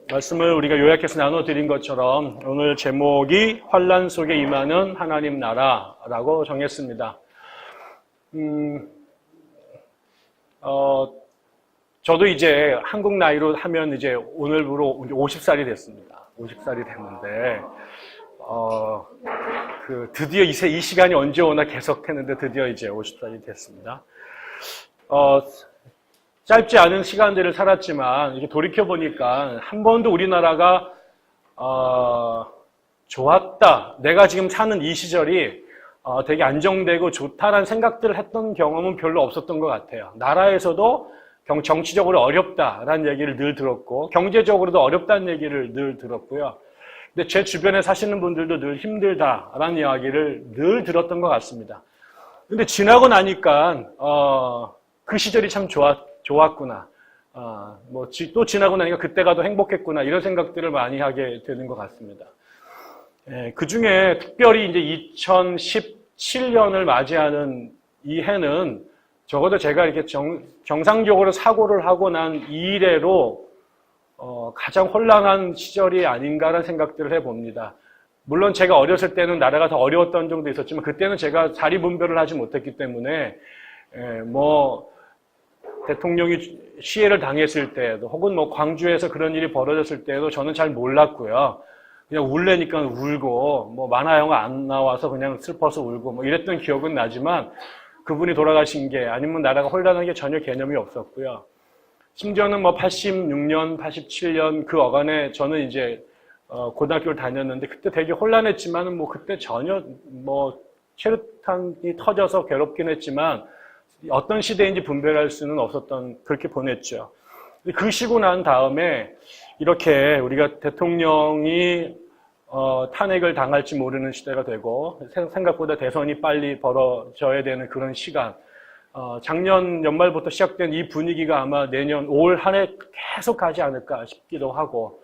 말씀을 우리가 요약해서 나눠드린 것처럼 오늘 제목이 환난 속에 임하는 하나님 나라라고 정했습니다. 저도 이제 한국 나이로 하면 이제 오늘부로 50살이 됐습니다. 50살이 됐는데, 드디어 이 시간이 언제 오나 계속했는데 드디어 이제 50살이 됐습니다. 짧지 않은 시간들을 살았지만, 이렇게 돌이켜보니까 한 번도 우리나라가, 좋았다. 내가 지금 사는 이 시절이, 되게 안정되고 좋다라는 생각들을 했던 경험은 별로 없었던 것 같아요. 나라에서도 정치적으로 어렵다라는 얘기를 늘 들었고, 경제적으로도 어렵다는 얘기를 늘 들었고요. 근데 제 주변에 사시는 분들도 늘 힘들다라는 이야기를 늘 들었던 것 같습니다. 근데 지나고 나니까, 그 시절이 참 좋았구나. 또 지나고 나니까 그때가 더 행복했구나. 이런 생각들을 많이 하게 되는 것 같습니다. 그 중에 특별히 이제 2017년을 맞이하는 이 해는 적어도 제가 이렇게 정상적으로 사고를 하고 난 이래로 가장 혼란한 시절이 아닌가라는 생각들을 해봅니다. 물론 제가 어렸을 때는 나라가 더 어려웠던 정도 있었지만 그때는 제가 자리분별을 하지 못했기 때문에 대통령이 시해를 당했을 때도 혹은 광주에서 그런 일이 벌어졌을 때도 저는 잘 몰랐고요. 그냥 울래니까 울고 만화 영화 안 나와서 그냥 슬퍼서 울고 이랬던 기억은 나지만 그분이 돌아가신 게 아니면 나라가 혼란한 게 전혀 개념이 없었고요. 심지어는 86년, 87년 그 어간에 저는 이제 고등학교를 다녔는데 그때 되게 혼란했지만은 그때 전혀 최루탄이 터져서 괴롭긴 했지만 어떤 시대인지 분별할 수는 없었던 그렇게 보냈죠. 그러시고 난 다음에 이렇게 우리가 대통령이 탄핵을 당할지 모르는 시대가 되고 생각보다 대선이 빨리 벌어져야 되는 그런 시간. 작년 연말부터 시작된 이 분위기가 아마 내년 올 한 해 계속 가지 않을까 싶기도 하고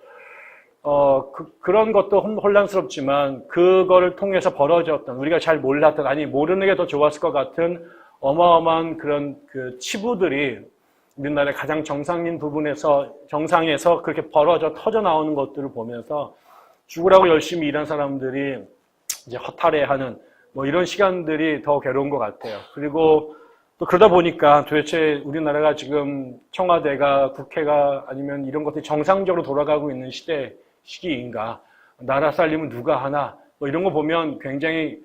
그런 것도 혼란스럽지만 그거를 통해서 벌어졌던 우리가 잘 몰랐던 아니 모르는 게 더 좋았을 것 같은 어마어마한 그런 치부들이 우리나라의 가장 정상에서 그렇게 터져 나오는 것들을 보면서 죽으라고 열심히 일한 사람들이 이제 허탈해하는 이런 시간들이 더 괴로운 것 같아요. 그리고 또 그러다 보니까 도대체 우리나라가 지금 청와대가 국회가 아니면 이런 것들이 정상적으로 돌아가고 있는 시기인가? 나라 살림은 누가 하나? 이런 거 보면 굉장히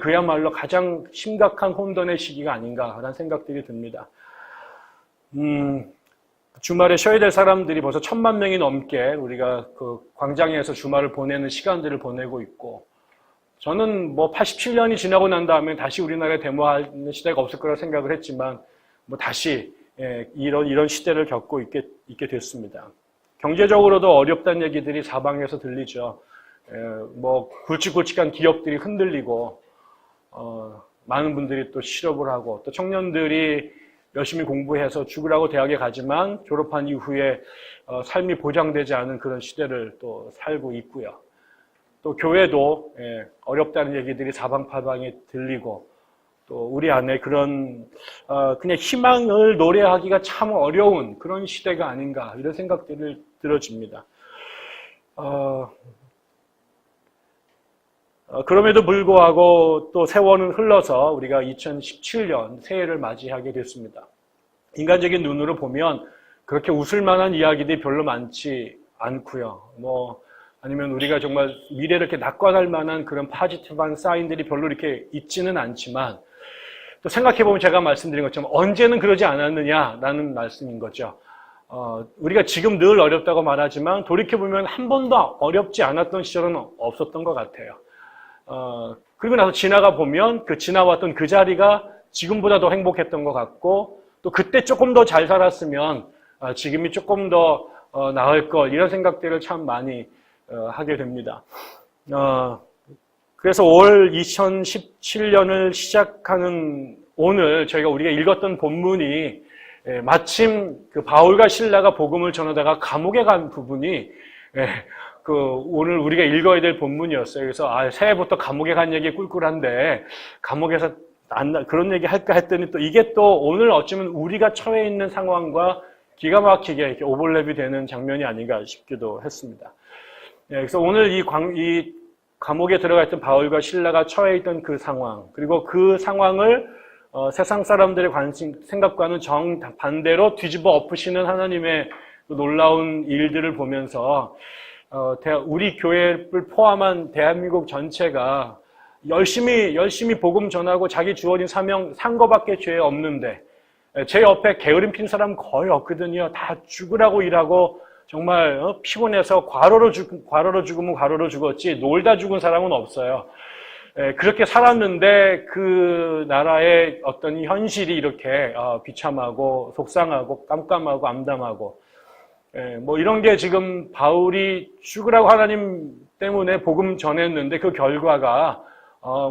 그야말로 가장 심각한 혼돈의 시기가 아닌가라는 생각들이 듭니다. 주말에 쉬어야 될 사람들이 벌써 1000만 명이 넘게 우리가 그 광장에서 주말을 보내는 시간들을 보내고 있고, 저는 87년이 지나고 난 다음에 다시 우리나라에 데모하는 시대가 없을 거라 생각을 했지만, 다시, 이런 시대를 겪고 있게 됐습니다. 경제적으로도 어렵다는 얘기들이 사방에서 들리죠. 굵직굵직한 기업들이 흔들리고, 많은 분들이 또 실업을 하고, 또 청년들이 열심히 공부해서 죽으라고 대학에 가지만 졸업한 이후에 삶이 보장되지 않은 그런 시대를 또 살고 있고요. 또 교회도 어렵다는 얘기들이 사방팔방에 들리고 또 우리 안에 그런 그냥 희망을 노래하기가 참 어려운 그런 시대가 아닌가 이런 생각들을 들어집니다. 그럼에도 불구하고 또 세월은 흘러서 우리가 2017년 새해를 맞이하게 됐습니다. 인간적인 눈으로 보면 그렇게 웃을 만한 이야기들이 별로 많지 않고요. 아니면 우리가 정말 미래를 이렇게 낙관할 만한 그런 포지티브한 사인들이 별로 이렇게 있지는 않지만 또 생각해보면 제가 말씀드린 것처럼 언제는 그러지 않았느냐라는 말씀인 거죠. 우리가 지금 늘 어렵다고 말하지만 돌이켜보면 한 번도 어렵지 않았던 시절은 없었던 것 같아요. 그리고 나서 지나가 보면 지나왔던 그 자리가 지금보다 더 행복했던 것 같고 또 그때 조금 더 잘 살았으면 지금이 조금 더 나을 걸 이런 생각들을 참 많이 하게 됩니다. 그래서 올 2017년을 시작하는 오늘 우리가 읽었던 본문이 마침 바울과 실라가 복음을 전하다가 감옥에 간 부분이 오늘 우리가 읽어야 될 본문이었어요. 그래서 새해부터 감옥에 간 얘기 꿀꿀한데 감옥에서 그런 얘기 할까 했더니 또 이게 또 오늘 어쩌면 우리가 처해 있는 상황과 기가 막히게 이렇게 오버랩이 되는 장면이 아닌가 싶기도 했습니다. 그래서 오늘 이 감옥에 들어가 있던 바울과 실라가 처해 있던 그 상황, 그리고 그 상황을 세상 사람들의 생각과는 정반대로 뒤집어 엎으시는 하나님의 놀라운 일들을 보면서 우리 교회를 포함한 대한민국 전체가 열심히 복음 전하고 자기 주어진 사명 산 거밖에 죄 없는데, 제 옆에 게으름 핀 사람 거의 없거든요. 다 죽으라고 일하고 정말 피곤해서 과로로 죽으면 과로로 죽었지 놀다 죽은 사람은 없어요. 그렇게 살았는데 그 나라의 어떤 현실이 이렇게 비참하고 속상하고 깜깜하고 암담하고, 뭐 이런 게 지금 바울이 죽으라고 하나님 때문에 복음 전했는데 그 결과가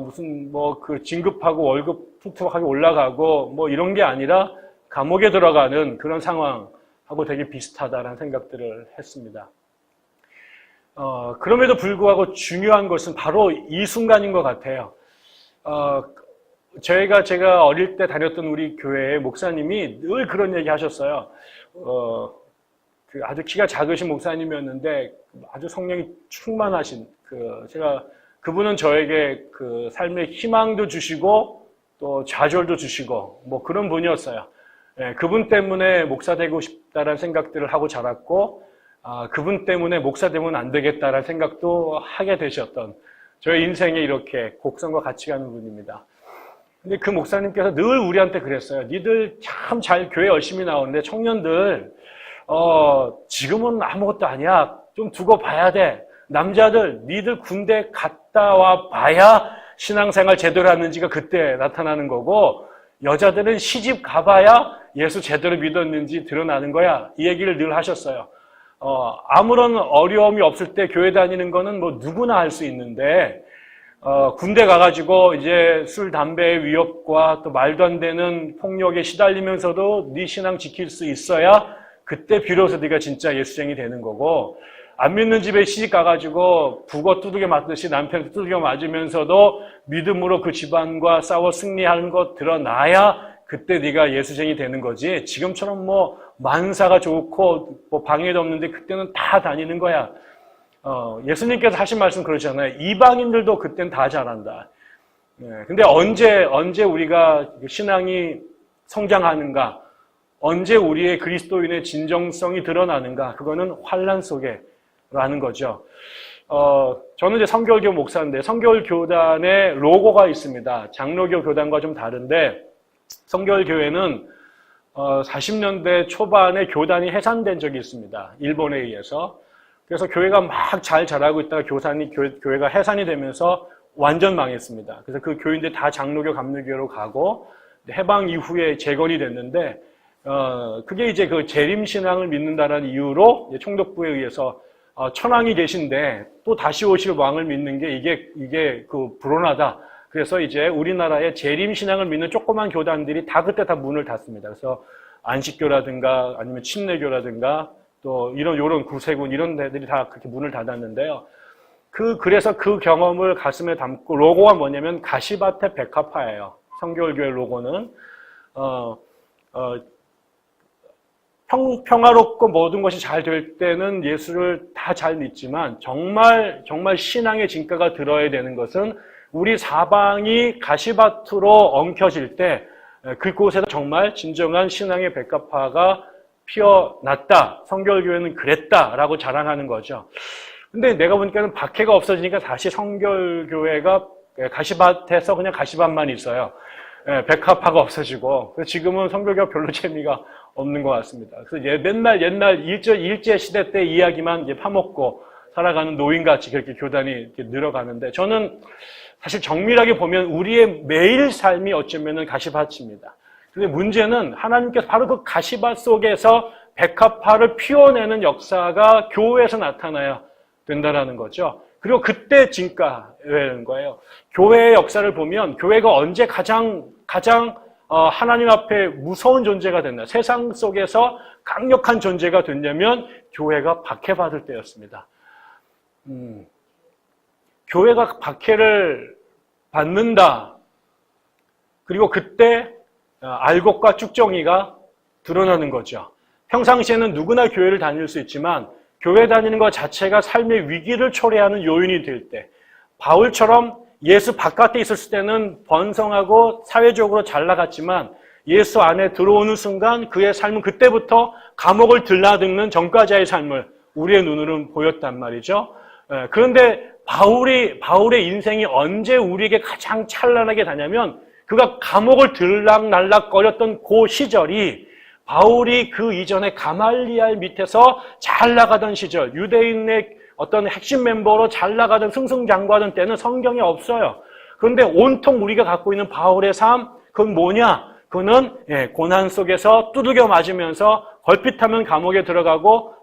무슨 뭐 그 진급하고 월급 툭툭하게 올라가고 뭐 이런 게 아니라 감옥에 들어가는 그런 상황하고 되게 비슷하다라는 생각들을 했습니다. 그럼에도 불구하고 중요한 것은 바로 이 순간인 것 같아요. 제가 어릴 때 다녔던 우리 교회의 목사님이 늘 그런 얘기 하셨어요. 아주 키가 작으신 목사님이었는데 아주 성령이 충만하신 그분은 저에게 그 삶의 희망도 주시고 또 좌절도 주시고 뭐 그런 분이었어요. 그분 때문에 목사 되고 싶다라는 생각들을 하고 자랐고, 그분 때문에 목사 되면 안 되겠다라는 생각도 하게 되셨던 저의 인생에 이렇게 곡선과 같이 가는 분입니다. 근데 그 목사님께서 늘 우리한테 그랬어요. 니들 참 잘 교회 열심히 나오는데 청년들 지금은 아무것도 아니야. 좀 두고 봐야 돼. 남자들 니들 군대 갔다 와 봐야 신앙생활 제대로 하는지가 그때 나타나는 거고, 여자들은 시집 가봐야 예수 제대로 믿었는지 드러나는 거야. 이 얘기를 늘 하셨어요. 아무런 어려움이 없을 때 교회 다니는 거는 뭐 누구나 할 수 있는데, 군대 가가지고 이제 술, 담배의 위협과 또 말도 안 되는 폭력에 시달리면서도 네 신앙 지킬 수 있어야 그때 비로소 네가 진짜 예수쟁이 되는 거고, 안 믿는 집에 시집 가가지고 북어 두들겨 맞듯이 남편 두들겨 맞으면서도 믿음으로 그 집안과 싸워 승리하는 거 드러나야 그때 네가 예수쟁이 되는 거지. 지금처럼 뭐 만사가 좋고 뭐 방해도 없는데 그때는 다 다니는 거야. 예수님께서 하신 말씀 그러잖아요. 이방인들도 그때는 다 잘한다. 근데 언제 우리가 신앙이 성장하는가? 언제 우리의 그리스도인의 진정성이 드러나는가? 그거는 환난 속에 라는 거죠. 저는 이제 성결교 목사인데 성결교단의 로고가 있습니다. 장로교 교단과 좀 다른데, 성결교회는 40년대 초반에 교단이 해산된 적이 있습니다. 일본에 의해서. 그래서 교회가 막 잘 자라고 있다가 교회가 해산이 되면서 완전 망했습니다. 그래서 그 교인들 다 장로교, 감리교로 가고 해방 이후에 재건이 됐는데, 그게 이제 그 재림신앙을 믿는다라는 이유로 총독부에 의해서 천황이 계신데 또 다시 오실 왕을 믿는 게 이게 그 불온하다. 그래서 이제 우리나라의 재림신앙을 믿는 조그만 교단들이 다 그때 다 문을 닫습니다. 그래서 안식교라든가 아니면 침례교라든가 또 요런 구세군 이런 데들이 다 그렇게 문을 닫았는데요. 그래서 그 경험을 가슴에 담고, 로고가 뭐냐면 가시밭의 백합화예요. 성결교회 로고는 평화롭고 모든 것이 잘 될 때는 예수를 다 잘 믿지만 정말 신앙의 진가가 들어야 되는 것은 우리 사방이 가시밭으로 엉켜질 때 그곳에서 정말 진정한 신앙의 백합화가 피어났다. 성결교회는 그랬다라고 자랑하는 거죠. 근데 내가 보니까는 박해가 없어지니까 다시 성결교회가 가시밭에서 그냥 가시밭만 있어요. 백합화가 없어지고. 그래서 지금은 성결교가 별로 재미가 없는 것 같습니다. 그래서 맨날 옛날 일제 시대 때 이야기만 이제 파먹고 살아가는 노인같이 그렇게 교단이 이렇게 늘어가는데, 저는 사실 정밀하게 보면 우리의 매일 삶이 어쩌면은 가시밭입니다. 근데 문제는 하나님께서 바로 그 가시밭 속에서 백합화를 피워내는 역사가 교회에서 나타나야 된다라는 거죠. 그리고 그때 진가라는 거예요. 교회의 역사를 보면 교회가 언제 가장 하나님 앞에 무서운 존재가 됐나, 세상 속에서 강력한 존재가 됐냐면 교회가 박해받을 때였습니다. 교회가 박해를 받는다. 그리고 그때 알곡과 쭉정이가 드러나는 거죠. 평상시에는 누구나 교회를 다닐 수 있지만 교회 다니는 것 자체가 삶의 위기를 초래하는 요인이 될 때, 바울처럼 예수 바깥에 있었을 때는 번성하고 사회적으로 잘 나갔지만 예수 안에 들어오는 순간 그의 삶은 그때부터 감옥을 들라듬는 전과자의 삶을 우리의 눈으로는 보였단 말이죠. 그런데 바울의 인생이 언제 우리에게 가장 찬란하게 다냐면 그가 감옥을 들락날락거렸던 그 시절이 바울이 그 이전에 가말리알 밑에서 잘 나가던 시절, 유대인의 어떤 핵심 멤버로 잘 나가던 승승장구하던 때는 성경에 없어요. 그런데 온통 우리가 갖고 있는 바울의 삶, 그건 뭐냐? 그는 고난 속에서 두들겨 맞으면서 걸핏하면 감옥에 들어가고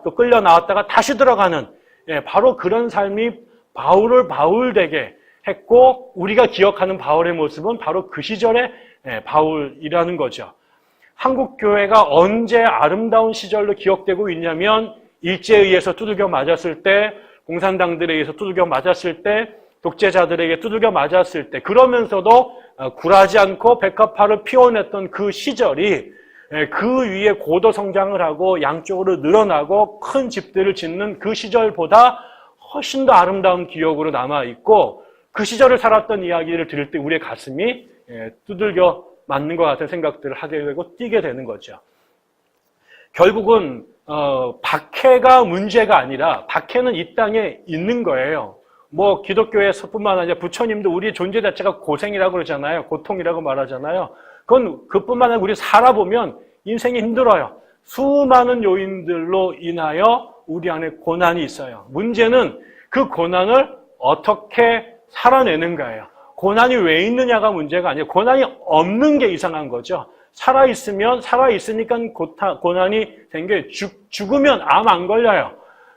또 끌려 나왔다가 다시 들어가는 바로 그런 삶이 바울을 바울되게 했고 우리가 기억하는 바울의 모습은 바로 그 시절의 바울이라는 거죠. 한국 교회가 언제 아름다운 시절로 기억되고 있냐면 일제에 의해서 두들겨 맞았을 때, 공산당들에 의해서 두들겨 맞았을 때, 독재자들에게 두들겨 맞았을 때, 그러면서도 굴하지 않고 백합화를 피워냈던 그 시절이 그 위에 고도 성장을 하고 양쪽으로 늘어나고 큰 집들을 짓는 그 시절보다 훨씬 더 아름다운 기억으로 남아있고 그 시절을 살았던 이야기를 들을 때 우리의 가슴이 두들겨 맞는 것 같은 생각들을 하게 되고 뛰게 되는 거죠. 결국은 박해가 문제가 아니라 박해는 이 땅에 있는 거예요. 뭐 기독교에서뿐만 아니라 부처님도 우리의 존재 자체가 고생이라고 그러잖아요. 고통이라고 말하잖아요. 그뿐만 아니라 우리 살아보면 인생이 힘들어요. 수많은 요인들로 인하여 우리 안에 고난이 있어요. 문제는 그 고난을 어떻게 살아내는가예요. 고난이 왜 있느냐가 문제가 아니에요. 고난이 없는 게 이상한 거죠. 살아있으니까 고난이 생겨요. 죽으면 암 안 걸려요.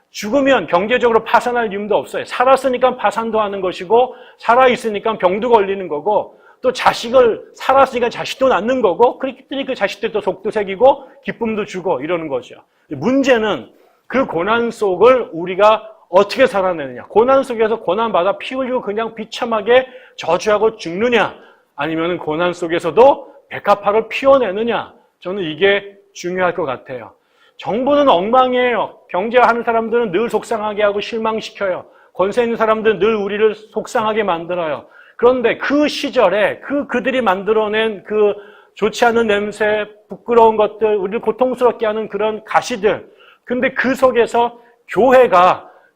죽으면 경제적으로 파산할 이유도 없어요. 살았으니까 파산도 하는 것이고 살아있으니까 병도 걸리는 거고 또 살았으니까 자식도 낳는 거고 그랬더니 그 자식들도 속도 새기고 기쁨도 주고 이러는 거죠. 문제는 그 고난 속을 우리가 어떻게 살아내느냐. 고난 속에서 고난받아 피 흘리고 그냥 비참하게 저주하고 죽느냐. 아니면 고난 속에서도 백합화를 피워내느냐. 저는 이게 중요할 것 같아요. 정부는 엉망이에요. 경제하는 사람들은 늘 속상하게 하고 실망시켜요. 권세 있는 사람들은 늘 우리를 속상하게 만들어요. 그런데 그 시절에 그들이 만들어낸 그 좋지 않은 냄새, 부끄러운 것들, 우리를 고통스럽게 하는 그런 가시들. 근데 그 속에서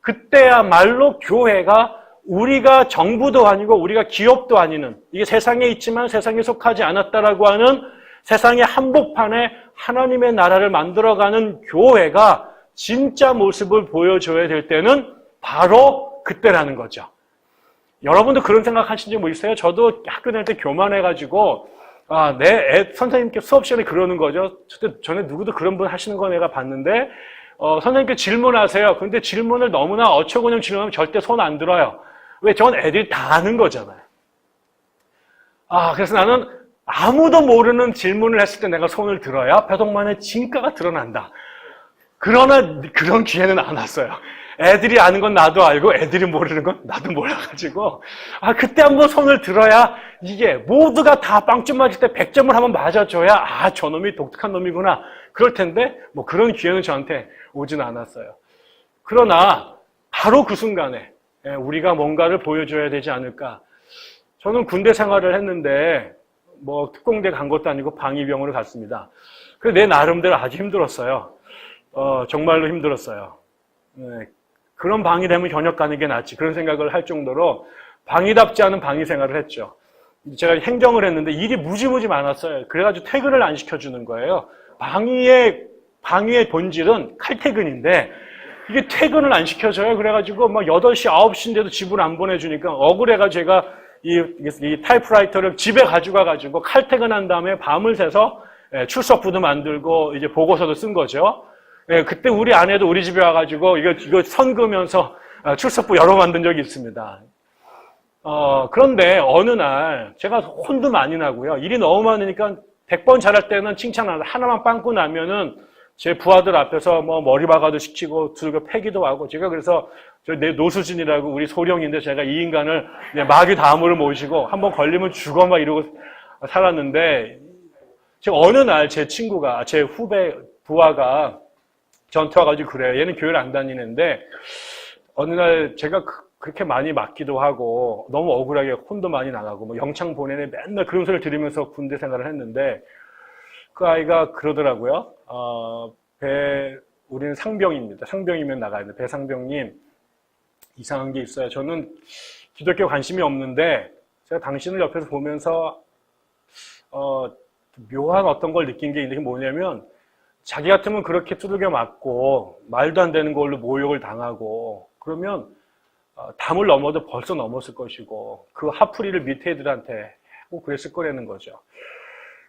그때야말로 교회가 우리가 정부도 아니고 우리가 기업도 아니는 이게 세상에 있지만 세상에 속하지 않았다라고 하는 세상의 한복판에 하나님의 나라를 만들어가는 교회가 진짜 모습을 보여줘야 될 때는 바로 그때라는 거죠. 여러분도 그런 생각 하신 적 뭐 있어요? 저도 학교 다닐 때 교만해가지고 선생님께 수업 시간에 그러는 거죠. 전에 누구도 그런 분 하시는 거 내가 봤는데 선생님께 질문하세요. 근데 질문을 너무나 어처구니 질문하면 절대 손 안 들어요. 왜? 저건 애들이 다 아는 거잖아요. 그래서 나는 아무도 모르는 질문을 했을 때 내가 손을 들어야 배동만의 진가가 드러난다. 그러나 그런 기회는 안 왔어요. 애들이 아는 건 나도 알고 애들이 모르는 건 나도 몰라가지고 그때 한번 손을 들어야 이게 모두가 다 빵점 맞을 때 100점을 한번 맞아줘야 저놈이 독특한 놈이구나. 그럴 텐데 뭐 그런 기회는 저한테 오진 않았어요. 그러나 바로 그 순간에 우리가 뭔가를 보여줘야 되지 않을까. 저는 군대 생활을 했는데 뭐 특공대 간 것도 아니고 방위병으로 갔습니다. 그래서 내 나름대로 아주 힘들었어요. 정말로 힘들었어요. 그런 방위 되면 현역 가는 게 낫지. 그런 생각을 할 정도로 방위답지 않은 방위 생활을 했죠. 제가 행정을 했는데 일이 무지무지 많았어요. 그래가지고 퇴근을 안 시켜주는 거예요. 방위의 본질은 칼퇴근인데 이게 퇴근을 안 시켜줘요. 그래가지고 막 8시, 9시인데도 집을 안 보내주니까 억울해가지고 제가 이 타이프라이터를 집에 가져가가지고 칼퇴근한 다음에 밤을 새서 출석부도 만들고 이제 보고서도 쓴 거죠. 그때 우리 아내도 우리 집에 와가지고 이거 선 그으면서 출석부 여러 만든 적이 있습니다. 그런데 어느 날 제가 혼도 많이 나고요. 일이 너무 많으니까 100번 잘할 때는 칭찬 안 하고 하나만 빵꾸 나면은 제 부하들 앞에서 뭐 머리 박아도 시키고 들고 패기도 하고 제가 그래서 내 노수진이라고 우리 소령인데 제가 이 인간을 마귀 다음으로 모시고 한번 걸리면 죽어 막 이러고 살았는데 제가 어느 날 제 친구가 제 후배 부하가 전투 와가지고 그래요. 얘는 교회를 안 다니는데 어느 날 제가 그렇게 많이 맞기도 하고 너무 억울하게 혼도 많이 나가고 뭐 영창 보내네 맨날 그런 소리를 들으면서 군대 생활을 했는데 그 아이가 그러더라고요. 우리는 상병입니다. 상병이면 나가야 돼. 배상병님, 이상한 게 있어요. 저는 기독교 관심이 없는데 제가 당신을 옆에서 보면서 묘한 어떤 걸 느낀 게 있는 게 뭐냐면 자기 같으면 그렇게 두들겨 맞고 말도 안 되는 걸로 모욕을 당하고 그러면 담을 넘어도 벌써 넘었을 것이고 그 화풀이를 밑에 애들한테 하고 그랬을 거라는 거죠.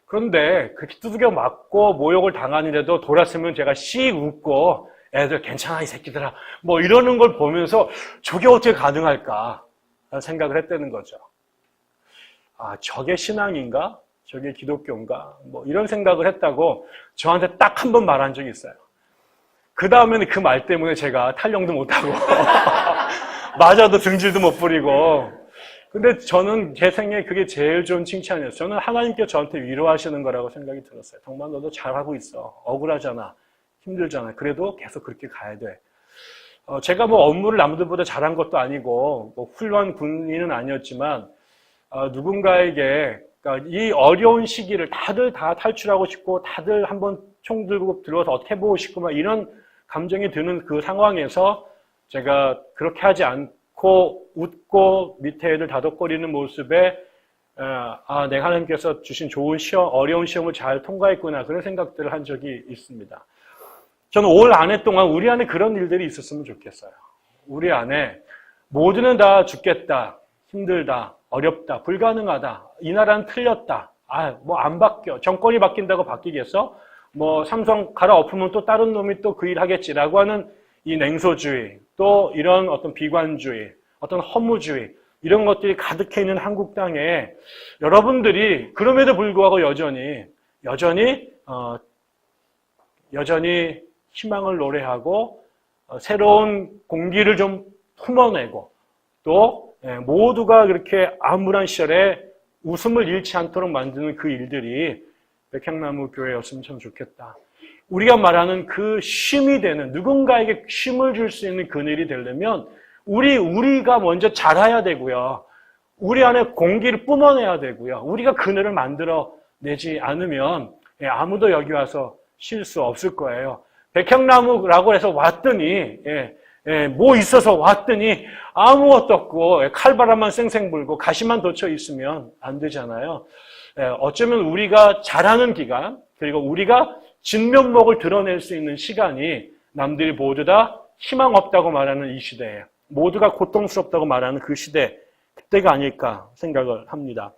그런데 그렇게 두들겨 맞고 모욕을 당하는데도 돌았으면 제가 씩 웃고 애들 괜찮아 이 새끼들아 뭐 이러는 걸 보면서 저게 어떻게 가능할까 생각을 했다는 거죠. 아, 저게 신앙인가? 저게 기독교인가? 뭐 이런 생각을 했다고 저한테 딱 한 번 말한 적이 있어요. 그 다음에는 그 말 때문에 제가 탈영도 못하고 맞아도 등질도 못 부리고 근데 저는 제 생에 그게 제일 좋은 칭찬이었어요. 저는 하나님께 저한테 위로하시는 거라고 생각이 들었어요. 정말 너도 잘하고 있어. 억울하잖아. 힘들잖아. 그래도 계속 그렇게 가야 돼. 제가 뭐 업무를 남들보다 잘한 것도 아니고 뭐 훌륭한 군인은 아니었지만 누군가에게 그러니까 이 어려운 시기를 다들 다 탈출하고 싶고 다들 한번 총 들고 들어와서 어떻게 해보고 싶고 막 이런 감정이 드는 그 상황에서 제가 그렇게 하지 않고 웃고 밑에 애들 다독거리는 모습에 내가 하나님께서 주신 좋은 시험, 어려운 시험을 잘 통과했구나 그런 생각들을 한 적이 있습니다. 저는 올 한 해 동안 우리 안에 그런 일들이 있었으면 좋겠어요. 우리 안에 모두는 다 죽겠다, 힘들다, 어렵다, 불가능하다, 이 나라는 틀렸다, 뭐 안 바뀌어, 정권이 바뀐다고 바뀌겠어? 뭐 삼성 갈아엎으면 또 다른 놈이 또 그 일 하겠지라고 하는 이 냉소주의, 또 이런 어떤 비관주의, 어떤 허무주의 이런 것들이 가득해 있는 한국 땅에 여러분들이 그럼에도 불구하고 여전히 희망을 노래하고 새로운 공기를 좀 품어내고 또 모두가 그렇게 암울한 시절에 웃음을 잃지 않도록 만드는 그 일들이 백향나무 교회였으면 참 좋겠다. 우리가 말하는 그 쉼이 되는 누군가에게 쉼을 줄 수 있는 그늘이 되려면 우리가 먼저 자라야 되고요. 우리 안에 공기를 뿜어내야 되고요. 우리가 그늘을 만들어내지 않으면 아무도 여기 와서 쉴 수 없을 거예요. 백향나무라고 해서 왔더니 뭐 있어서 왔더니 아무것도 없고 칼바람만 쌩쌩 불고 가시만 돋쳐 있으면 안 되잖아요. 어쩌면 우리가 자라는 기간 그리고 우리가 진면목을 드러낼 수 있는 시간이 남들이 모두 다 희망 없다고 말하는 이 시대에 모두가 고통스럽다고 말하는 그 시대 그때가 아닐까 생각을 합니다.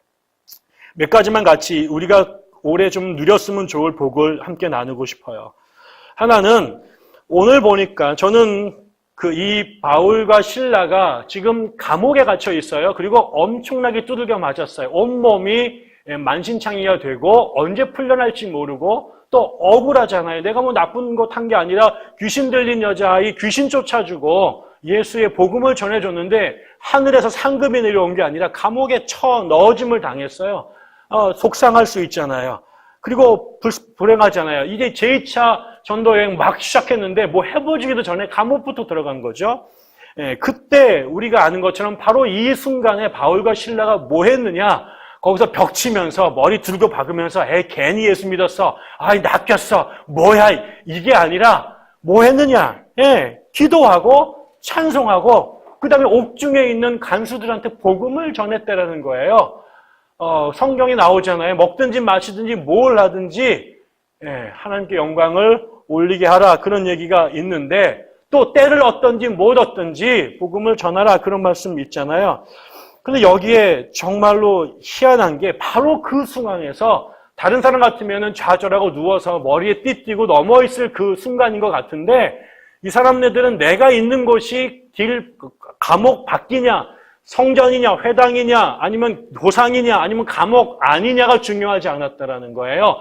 몇 가지만 같이 우리가 올해 좀 누렸으면 좋을 복을 함께 나누고 싶어요. 하나는 오늘 보니까 저는 이 바울과 실라가 지금 감옥에 gat혀 있어요. 그리고 엄청나게 두들겨 맞았어요. 온몸이 만신창이가 되고 언제 풀려날지 모르고 또 억울하잖아요. 내가 뭐 나쁜 것 한 게 아니라 귀신 들린 여자아이 귀신 쫓아주고 예수의 복음을 전해줬는데 하늘에서 상급이 내려온 게 아니라 감옥에 넣어짐을 당했어요. 속상할 수 있잖아요. 그리고 불행하잖아요. 이제 제2차 전도여행 막 시작했는데 뭐 해보지기도 전에 감옥부터 들어간 거죠. 그때 우리가 아는 것처럼 바로 이 순간에 바울과 실라가 뭐 했느냐? 거기서 벽 치면서 머리 들고 박으면서 괜히 예수 믿었어. 낚였어. 뭐야? 이게 아니라 뭐 했느냐? 기도하고 찬송하고 그 다음에 옥중에 있는 간수들한테 복음을 전했다라는 거예요. 성경에 나오잖아요. 먹든지 마시든지 뭘 하든지 하나님께 영광을 올리게 하라 그런 얘기가 있는데 또 때를 얻든지 못 얻든지 복음을 전하라 그런 말씀 있잖아요. 근데 여기에 정말로 희한한 게 바로 그 상황에서 다른 사람 같으면 좌절하고 누워서 머리에 띠띠고 넘어있을 그 순간인 것 같은데 이 사람네들은 내가 있는 곳이 감옥 밖이냐 성전이냐 회당이냐 아니면 도상이냐 아니면 감옥 아니냐가 중요하지 않았다라는 거예요.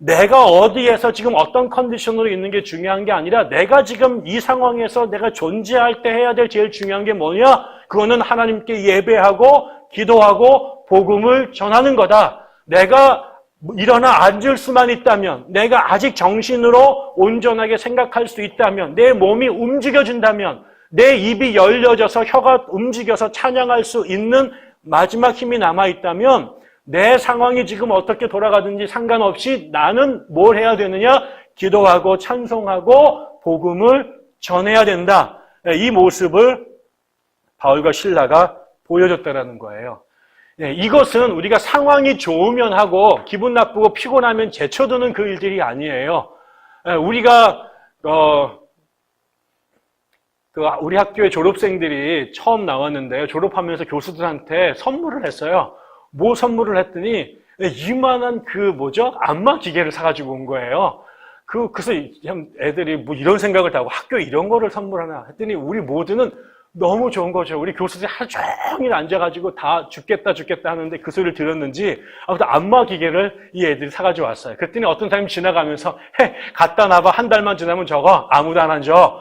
내가 어디에서 지금 어떤 컨디션으로 있는 게 중요한 게 아니라 내가 지금 이 상황에서 내가 존재할 때 해야 될 제일 중요한 게 뭐냐? 그거는 하나님께 예배하고 기도하고 복음을 전하는 거다. 내가 일어나 앉을 수만 있다면, 내가 아직 정신으로 온전하게 생각할 수 있다면, 내 몸이 움직여진다면, 내 입이 열려져서 혀가 움직여서 찬양할 수 있는 마지막 힘이 남아있다면 내 상황이 지금 어떻게 돌아가든지 상관없이 나는 뭘 해야 되느냐? 기도하고 찬송하고 복음을 전해야 된다. 이 모습을 바울과 실라가 보여줬다는 거예요. 이것은 우리가 상황이 좋으면 하고 기분 나쁘고 피곤하면 제쳐두는 그 일들이 아니에요. 우리가 우리 학교의 졸업생들이 처음 나왔는데요. 졸업하면서 교수들한테 선물을 했어요. 뭐 선물을 했더니 이만한 안마 기계를 사가지고 온 거예요. 그래서 애들이 뭐 이런 생각을 다 하고 학교 이런 거를 선물하나 했더니 우리 모두는 너무 좋은 거죠. 우리 교수들이 하루 종일 앉아가지고 다 죽겠다 하는데 그 소리를 들었는지 아무튼 안마 기계를 이 애들이 사가지고 왔어요. 그랬더니 어떤 사람이 지나가면서 갖다 놔봐. 한 달만 지나면 저거 아무도 안 줘.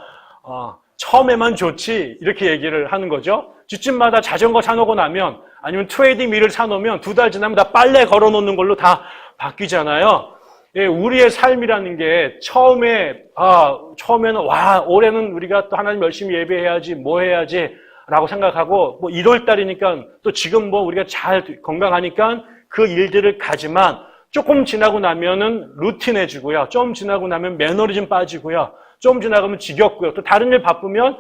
처음에만 좋지 이렇게 얘기를 하는 거죠. 집집마다 자전거 사놓고 나면 아니면 트레이딩휠을 사놓으면 2달 지나면 다 빨래 걸어놓는 걸로 다 바뀌잖아요. 우리의 삶이라는 게 처음에는 올해는 우리가 또 하나님 열심히 예배해야지 뭐 해야지 라고 생각하고 뭐 1월 달이니까 또 지금 뭐 우리가 잘 건강하니까 그 일들을 가지만 조금 지나고 나면은 루틴해지고요. 좀 지나고 나면 매너리즘 빠지고요. 좀 지나가면 지겹고요. 또 다른 일 바쁘면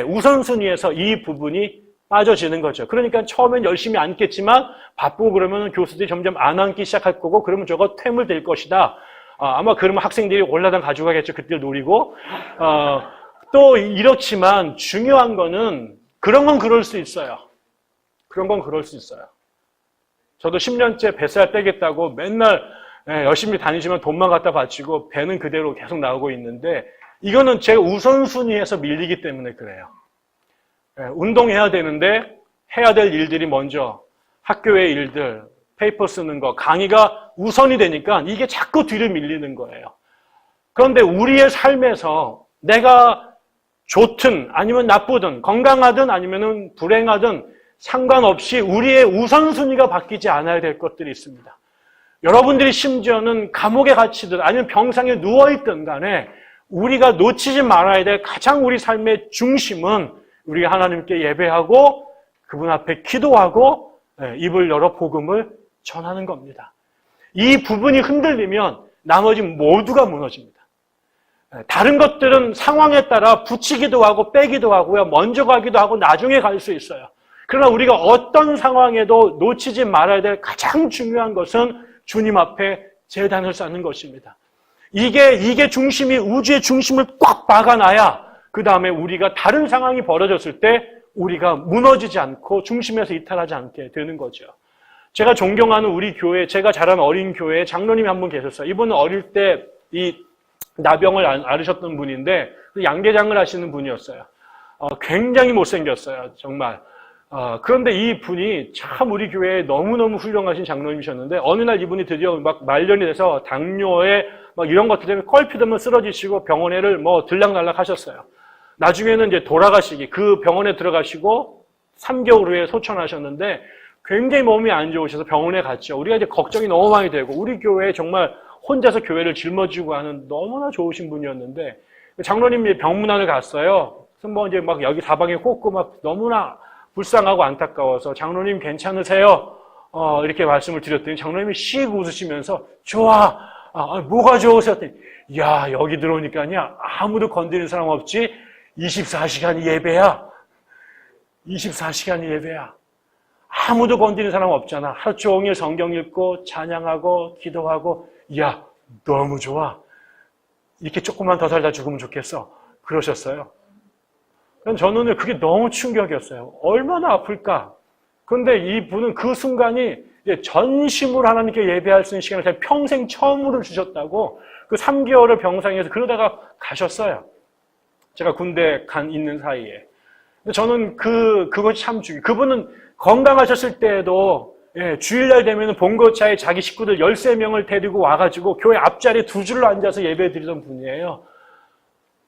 우선순위에서 이 부분이 빠져지는 거죠. 그러니까 처음엔 열심히 앉겠지만 바쁘고 그러면 교수들이 점점 안 앉기 시작할 거고 그러면 저거 퇴물될 것이다. 아마 그러면 학생들이 올라당 가져가겠죠. 그때를 노리고. 또 이렇지만 중요한 거는 그런 건 그럴 수 있어요. 그런 건 그럴 수 있어요. 저도 10년째 뱃살 빼겠다고 맨날 열심히 다니지만 돈만 갖다 바치고 배는 그대로 계속 나오고 있는데 이거는 제 우선순위에서 밀리기 때문에 그래요. 운동해야 되는데 해야 될 일들이 먼저 학교의 일들, 페이퍼 쓰는 거, 강의가 우선이 되니까 이게 자꾸 뒤로 밀리는 거예요. 그런데 우리의 삶에서 내가 좋든 아니면 나쁘든 건강하든 아니면 불행하든 상관없이 우리의 우선순위가 바뀌지 않아야 될 것들이 있습니다. 여러분들이 심지어는 감옥에 갇히든 아니면 병상에 누워있든 간에 우리가 놓치지 말아야 될 가장 우리 삶의 중심은 우리가 하나님께 예배하고 그분 앞에 기도하고 입을 열어 복음을 전하는 겁니다. 이 부분이 흔들리면 나머지 모두가 무너집니다. 다른 것들은 상황에 따라 붙이기도 하고 빼기도 하고요. 먼저 가기도 하고 나중에 갈 수 있어요. 그러나 우리가 어떤 상황에도 놓치지 말아야 될 가장 중요한 것은 주님 앞에 제단을 쌓는 것입니다. 이게 중심이 우주의 중심을 꽉 박아놔야 그 다음에 우리가 다른 상황이 벌어졌을 때 우리가 무너지지 않고 중심에서 이탈하지 않게 되는 거죠. 제가 존경하는 우리 교회, 제가 자란 어린 교회에 장로님이 한 분 계셨어요. 이분은 어릴 때 이 나병을 앓으셨던 분인데 양계장을 하시는 분이었어요. 굉장히 못생겼어요. 정말. 그런데 이 분이 참 우리 교회에 너무너무 훌륭하신 장로님이셨는데 어느 날 이분이 드디어 막 말년이 돼서 당뇨에 막 이런 것들 때문에 껄피되면 쓰러지시고 병원에를 뭐 들락날락 하셨어요. 나중에는 이제 그 병원에 들어가시고 3개월 후에 소천하셨는데 굉장히 몸이 안 좋으셔서 병원에 갔죠. 우리가 이제 걱정이 너무 많이 되고 우리 교회에 정말 혼자서 교회를 짊어지고 하는 너무나 좋으신 분이었는데 장로님이 병문안을 갔어요. 그래서 뭐 이제 막 여기 사방에 꽂고 막 너무나 불쌍하고 안타까워서 장로님 괜찮으세요? 이렇게 말씀을 드렸더니 장로님이 씩 웃으시면서 좋아. 뭐가 좋으세요? 야, 여기 들어오니까요. 아무도 건드리는 사람 없지. 24시간 예배야. 24시간 예배야. 아무도 건드리는 사람 없잖아. 하루 종일 성경 읽고 찬양하고 기도하고 야, 너무 좋아. 이렇게 조금만 더 살다 죽으면 좋겠어. 그러셨어요. 저는 그게 너무 충격이었어요. 얼마나 아플까? 그런데 이분은 그 순간이 전심으로 하나님께 예배할 수 있는 시간을 평생 처음으로 주셨다고 그 3개월을 병상에서 그러다가 가셨어요. 제가 군대 있는 사이에. 저는 그것이 참 중요해요. 그분은 건강하셨을 때에도 주일날 되면 본거차에 자기 식구들 13명을 데리고 와가지고 교회 앞자리에 2줄로 앉아서 예배 드리던 분이에요.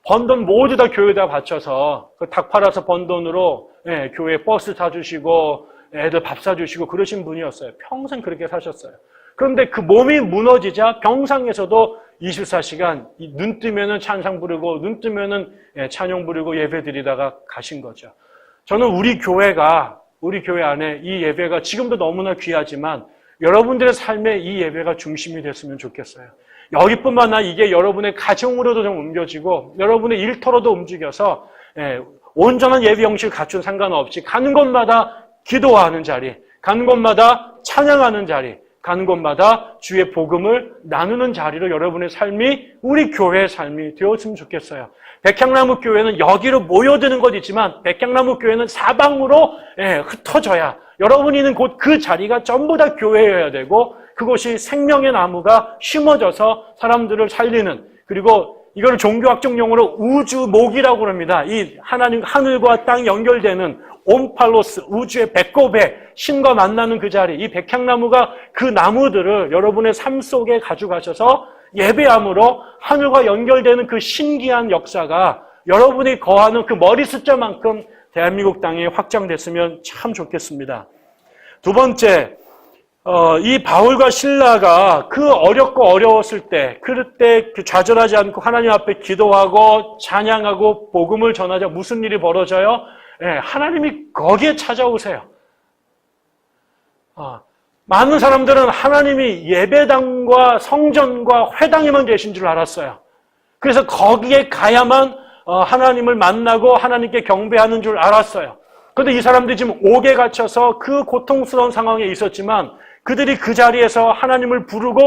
번 돈 모두 다 교회에다 바쳐서 그 닭 팔아서 번 돈으로 교회 버스 타주시고 애들 밥 사주시고 그러신 분이었어요. 평생 그렇게 사셨어요. 그런데 그 몸이 무너지자 병상에서도 24시간 눈 뜨면은 찬양 부르고 눈 뜨면은 찬양 부르고 예배 드리다가 가신 거죠. 저는 우리 교회 안에 이 예배가 지금도 너무나 귀하지만 여러분들의 삶에 이 예배가 중심이 됐으면 좋겠어요. 여기뿐만 아니라 이게 여러분의 가정으로도 좀 옮겨지고 여러분의 일터로도 움직여서 온전한 예배 형식을 갖춘 상관없이 가는 곳마다 기도하는 자리, 가는 곳마다 찬양하는 자리, 가는 곳마다 주의 복음을 나누는 자리로 여러분의 삶이 우리 교회의 삶이 되었으면 좋겠어요. 백향나무 교회는 여기로 모여드는 것이지만 백향나무 교회는 사방으로 흩어져야 여러분이 있는 곳 그 자리가 전부 다 교회여야 되고 그것이 생명의 나무가 심어져서 사람들을 살리는 그리고 이걸 종교학적 용어로 우주목이라고 그럽니다. 이 하나님 하늘과 땅 연결되는 옴팔로스 우주의 배꼽에 신과 만나는 그 자리 이 백향나무가 그 나무들을 여러분의 삶 속에 가져가셔서 예배함으로 하늘과 연결되는 그 신기한 역사가 여러분이 거하는 그 머리 숫자만큼 대한민국 땅에 확장됐으면 참 좋겠습니다. 두 번째, 이 바울과 실라가 그 어렵고 어려웠을 때, 그럴 때 좌절하지 않고 하나님 앞에 기도하고 찬양하고 복음을 전하자 무슨 일이 벌어져요? 하나님이 거기에 찾아오세요. 많은 사람들은 하나님이 예배당과 성전과 회당에만 계신 줄 알았어요. 그래서 거기에 가야만 하나님을 만나고 하나님께 경배하는 줄 알았어요. 그런데 이 사람들이 지금 옥에 갇혀서 그 고통스러운 상황에 있었지만 그들이 그 자리에서 하나님을 부르고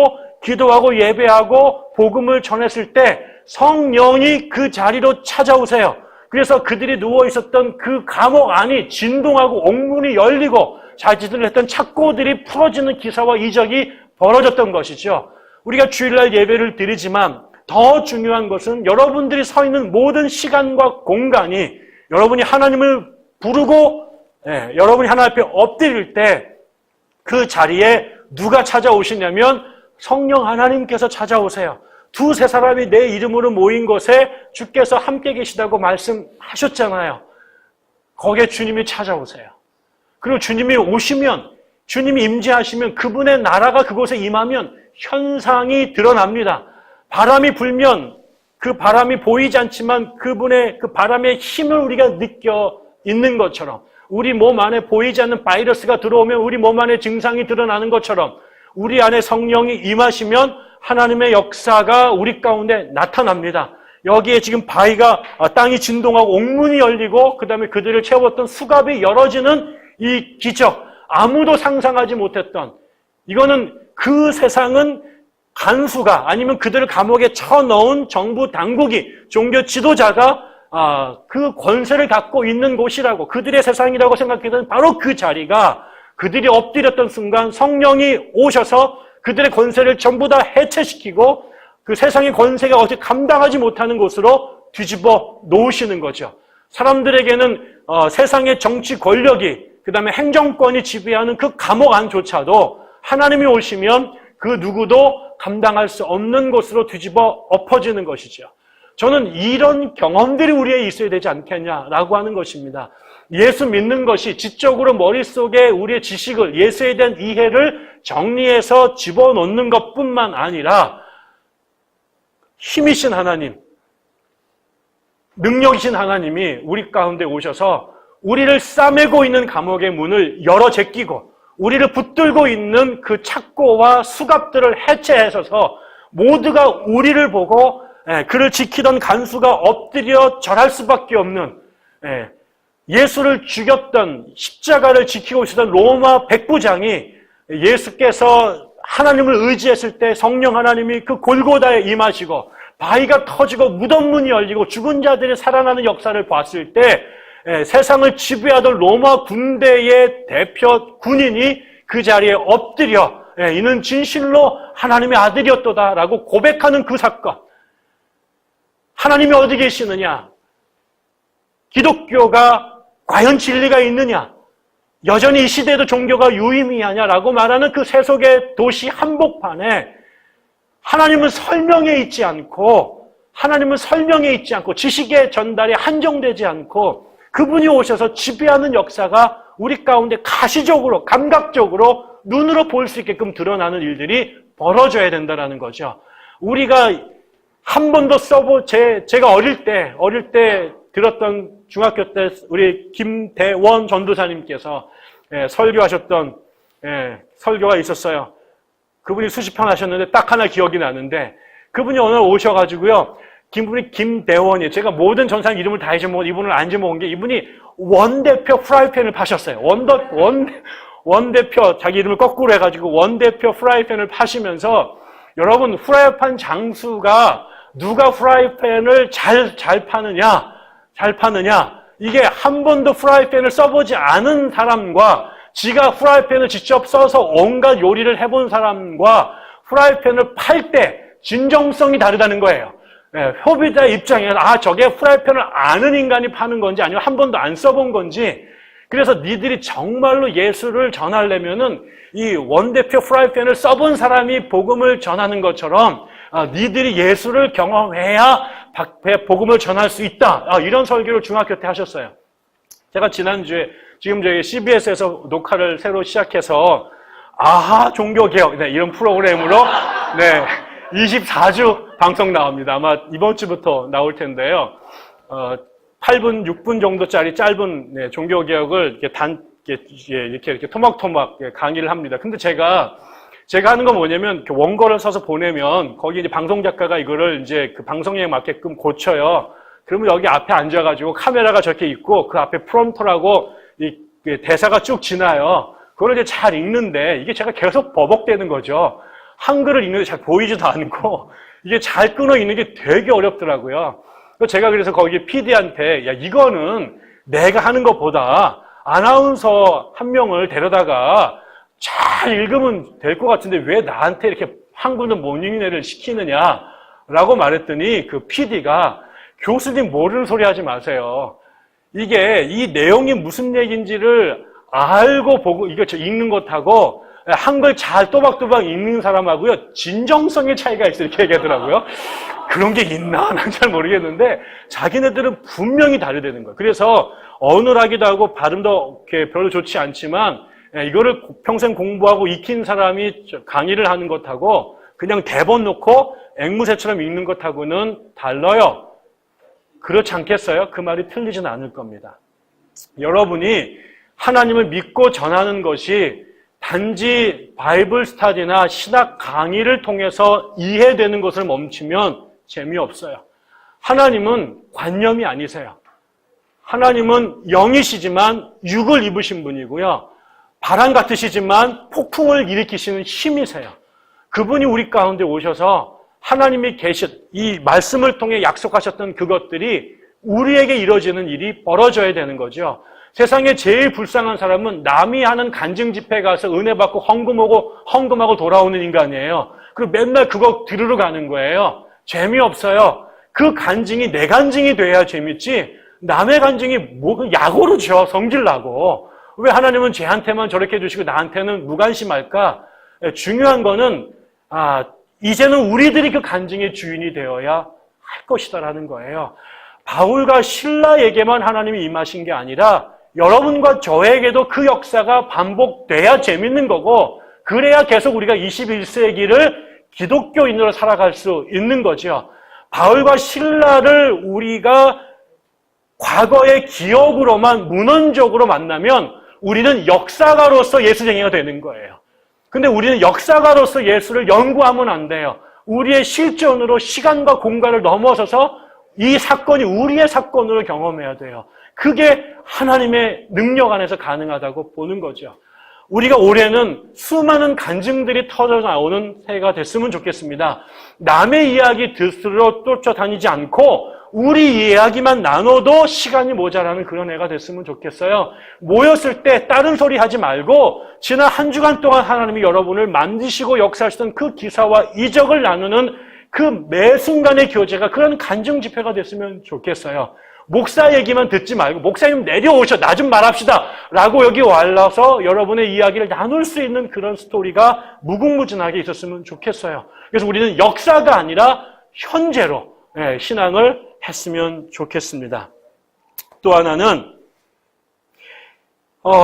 기도하고 예배하고 복음을 전했을 때 성령이 그 자리로 찾아오세요. 그래서 그들이 누워있었던 그 감옥 안이 진동하고 옥문이 열리고 자기들을 했던 착고들이 풀어지는 기사와 이적이 벌어졌던 것이죠. 우리가 주일날 예배를 드리지만 더 중요한 것은 여러분들이 서 있는 모든 시간과 공간이 여러분이 하나님을 부르고 여러분이 하나님 앞에 엎드릴 때 그 자리에 누가 찾아오시냐면 성령 하나님께서 찾아오세요. 두세 사람이 내 이름으로 모인 곳에 주께서 함께 계시다고 말씀하셨잖아요. 거기에 주님이 찾아오세요. 그리고 주님이 오시면 주님이 임재하시면 그분의 나라가 그곳에 임하면 현상이 드러납니다. 바람이 불면 그 바람이 보이지 않지만 그분의 그 바람의 힘을 우리가 느껴 있는 것처럼 우리 몸 안에 보이지 않는 바이러스가 들어오면 우리 몸 안에 증상이 드러나는 것처럼 우리 안에 성령이 임하시면 하나님의 역사가 우리 가운데 나타납니다. 여기에 지금 바위가 땅이 진동하고 옥문이 열리고 그 다음에 그들을 채웠던 수갑이 열어지는 이 기적 아무도 상상하지 못했던 이거는 그 세상은 간수가 아니면 그들을 감옥에 쳐넣은 정부 당국이 종교 지도자가 그 권세를 갖고 있는 곳이라고 그들의 세상이라고 생각했던 바로 그 자리가 그들이 엎드렸던 순간 성령이 오셔서 그들의 권세를 전부 다 해체시키고 그 세상의 권세가 어찌 감당하지 못하는 곳으로 뒤집어 놓으시는 거죠. 사람들에게는 세상의 정치 권력이 그 다음에 행정권이 지배하는 그 감옥 안조차도 하나님이 오시면 그 누구도 감당할 수 없는 곳으로 뒤집어 엎어지는 것이죠. 저는 이런 경험들이 우리에 있어야 되지 않겠냐라고 하는 것입니다. 예수 믿는 것이 지적으로 머릿속에 우리의 지식을 예수에 대한 이해를 정리해서 집어넣는 것뿐만 아니라 힘이신 하나님, 능력이신 하나님이 우리 가운데 오셔서 우리를 싸매고 있는 감옥의 문을 열어 제끼고 우리를 붙들고 있는 그 착고와 수갑들을 해체하셔서 모두가 우리를 보고 그를 지키던 간수가 엎드려 절할 수밖에 없는 예수를 죽였던 십자가를 지키고 있었던 로마 백부장이 예수께서 하나님을 의지했을 때 성령 하나님이 그 골고다에 임하시고 바위가 터지고 무덤문이 열리고 죽은 자들이 살아나는 역사를 봤을 때 세상을 지배하던 로마 군대의 대표 군인이 그 자리에 엎드려 이는 진실로 하나님의 아들이었도다라고 고백하는 그 사건. 하나님이 어디 계시느냐? 기독교가 과연 진리가 있느냐? 여전히 이 시대에도 종교가 유의미하냐라고 말하는 그 세속의 도시 한복판에 하나님은 설명에 있지 않고 지식의 전달에 한정되지 않고 그분이 오셔서 지배하는 역사가 우리 가운데 가시적으로, 감각적으로 눈으로 볼 수 있게끔 드러나는 일들이 벌어져야 된다는 거죠. 우리가 한 번도 제가 어릴 때 들었던 중학교 때 우리 김대원 전도사님께서 설교하셨던 설교가 있었어요. 그분이 수십 편 하셨는데 딱 하나 기억이 나는데 그분이 오늘 오셔가지고요. 그분이 김대원이에요. 제가 모든 전사님 이름을 다 잊어먹은 이분을 안 잊어먹은 게 이분이 원대표 프라이팬을 파셨어요. 원대표 자기 이름을 거꾸로 해가지고 원대표 프라이팬을 파시면서 여러분 프라이팬 장수가 누가 프라이팬을 잘 파느냐 이게 한 번도 프라이팬을 써보지 않은 사람과 지가 프라이팬을 직접 써서 온갖 요리를 해본 사람과 프라이팬을 팔 때 진정성이 다르다는 거예요. 소비자 입장에서 저게 프라이팬을 아는 인간이 파는 건지 아니면 한 번도 안 써본 건지 그래서 니들이 정말로 예수를 전하려면은 이 원대표 프라이팬을 써본 사람이 복음을 전하는 것처럼 니들이 예수를 경험해야 복음을 전할 수 있다. 이런 설교를 중학교 때 하셨어요. 제가 지난주에 지금 저희 CBS에서 녹화를 새로 시작해서 아하 종교개혁 이런 프로그램으로 24주 방송 나옵니다. 아마 이번 주부터 나올 텐데요. 8분, 6분 정도짜리 짧은 종교개혁을 이렇게 토막토막 강의를 합니다. 근데 제가 하는 건 뭐냐면 원고를 써서 보내면 거기 이제 방송 작가가 이거를 이제 그 방송에 맞게끔 고쳐요. 그러면 여기 앞에 앉아가지고 카메라가 저렇게 있고 그 앞에 프롬프터라고 이 대사가 쭉 지나요. 그걸 이제 잘 읽는데 이게 제가 계속 버벅대는 거죠. 한글을 읽는데 잘 보이지도 않고 이게 잘 끊어 읽는 게 되게 어렵더라고요. 제가 그래서 거기 PD한테 야 이거는 내가 하는 것보다 아나운서 한 명을 데려다가 잘 읽으면 될 것 같은데 왜 나한테 이렇게 한글도 못 읽는 시키느냐라고 말했더니 그 PD가 교수님 모르는 소리 하지 마세요. 이게 이 내용이 무슨 얘기인지를 알고 보고 이거 읽는 것하고 한글 잘 또박또박 읽는 사람하고요 진정성의 차이가 있어 이렇게 얘기하더라고요. 그런 게 있나? 난 잘 모르겠는데 자기네들은 분명히 다르다는 거예요. 그래서 어눌하기도 하고 발음도 별로 좋지 않지만 이거를 평생 공부하고 익힌 사람이 강의를 하는 것하고 그냥 대본 놓고 앵무새처럼 읽는 것하고는 달라요. 그렇지 않겠어요? 그 말이 틀리진 않을 겁니다. 여러분이 하나님을 믿고 전하는 것이 단지 바이블 스터디나 신학 강의를 통해서 이해되는 것을 멈추면 재미없어요. 하나님은 관념이 아니세요. 하나님은 영이시지만 육을 입으신 분이고요. 바람 같으시지만 폭풍을 일으키시는 힘이세요. 그분이 우리 가운데 오셔서 하나님이 이 말씀을 통해 약속하셨던 그것들이 우리에게 이루어지는 일이 벌어져야 되는 거죠. 세상에 제일 불쌍한 사람은 남이 하는 간증 집회 가서 은혜 받고 헌금하고 돌아오는 인간이에요. 그리고 맨날 그거 들으러 가는 거예요. 재미없어요. 그 간증이 내 간증이 돼야 재밌지 남의 간증이 약오르죠. 성질나고. 왜 하나님은 쟤한테만 저렇게 해주시고 나한테는 무관심할까? 중요한 거는 이제는 우리들이 그 간증의 주인이 되어야 할 것이다라는 거예요. 바울과 실라에게만 하나님이 임하신 게 아니라 여러분과 저에게도 그 역사가 반복돼야 재밌는 거고 그래야 계속 우리가 21세기를 기독교인으로 살아갈 수 있는 거죠. 바울과 실라를 우리가 과거의 기억으로만 문헌적으로 만나면 우리는 역사가로서 예수쟁이가 되는 거예요. 근데 우리는 역사가로서 예수를 연구하면 안 돼요. 우리의 실존으로 시간과 공간을 넘어서서 이 사건이 우리의 사건으로 경험해야 돼요. 그게 하나님의 능력 안에서 가능하다고 보는 거죠. 우리가 올해는 수많은 간증들이 터져 나오는 새해가 됐으면 좋겠습니다. 남의 이야기 들으러 쫓아다니지 않고 우리 이야기만 나눠도 시간이 모자라는 그런 해가 됐으면 좋겠어요. 모였을 때 다른 소리 하지 말고 지난 한 주간 동안 하나님이 여러분을 만드시고 역사하시던 그 기사와 이적을 나누는 그 매 순간의 교제가 그런 간증 집회가 됐으면 좋겠어요. 목사 얘기만 듣지 말고 목사님 내려오셔 나 좀 말합시다 라고 여기 와서 여러분의 이야기를 나눌 수 있는 그런 스토리가 무궁무진하게 있었으면 좋겠어요. 그래서 우리는 역사가 아니라 현재로 신앙을 했으면 좋겠습니다. 또 하나는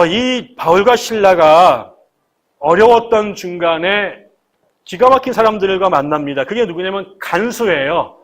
이 바울과 실라가 어려웠던 중간에 기가 막힌 사람들과 만납니다. 그게 누구냐면 간수예요.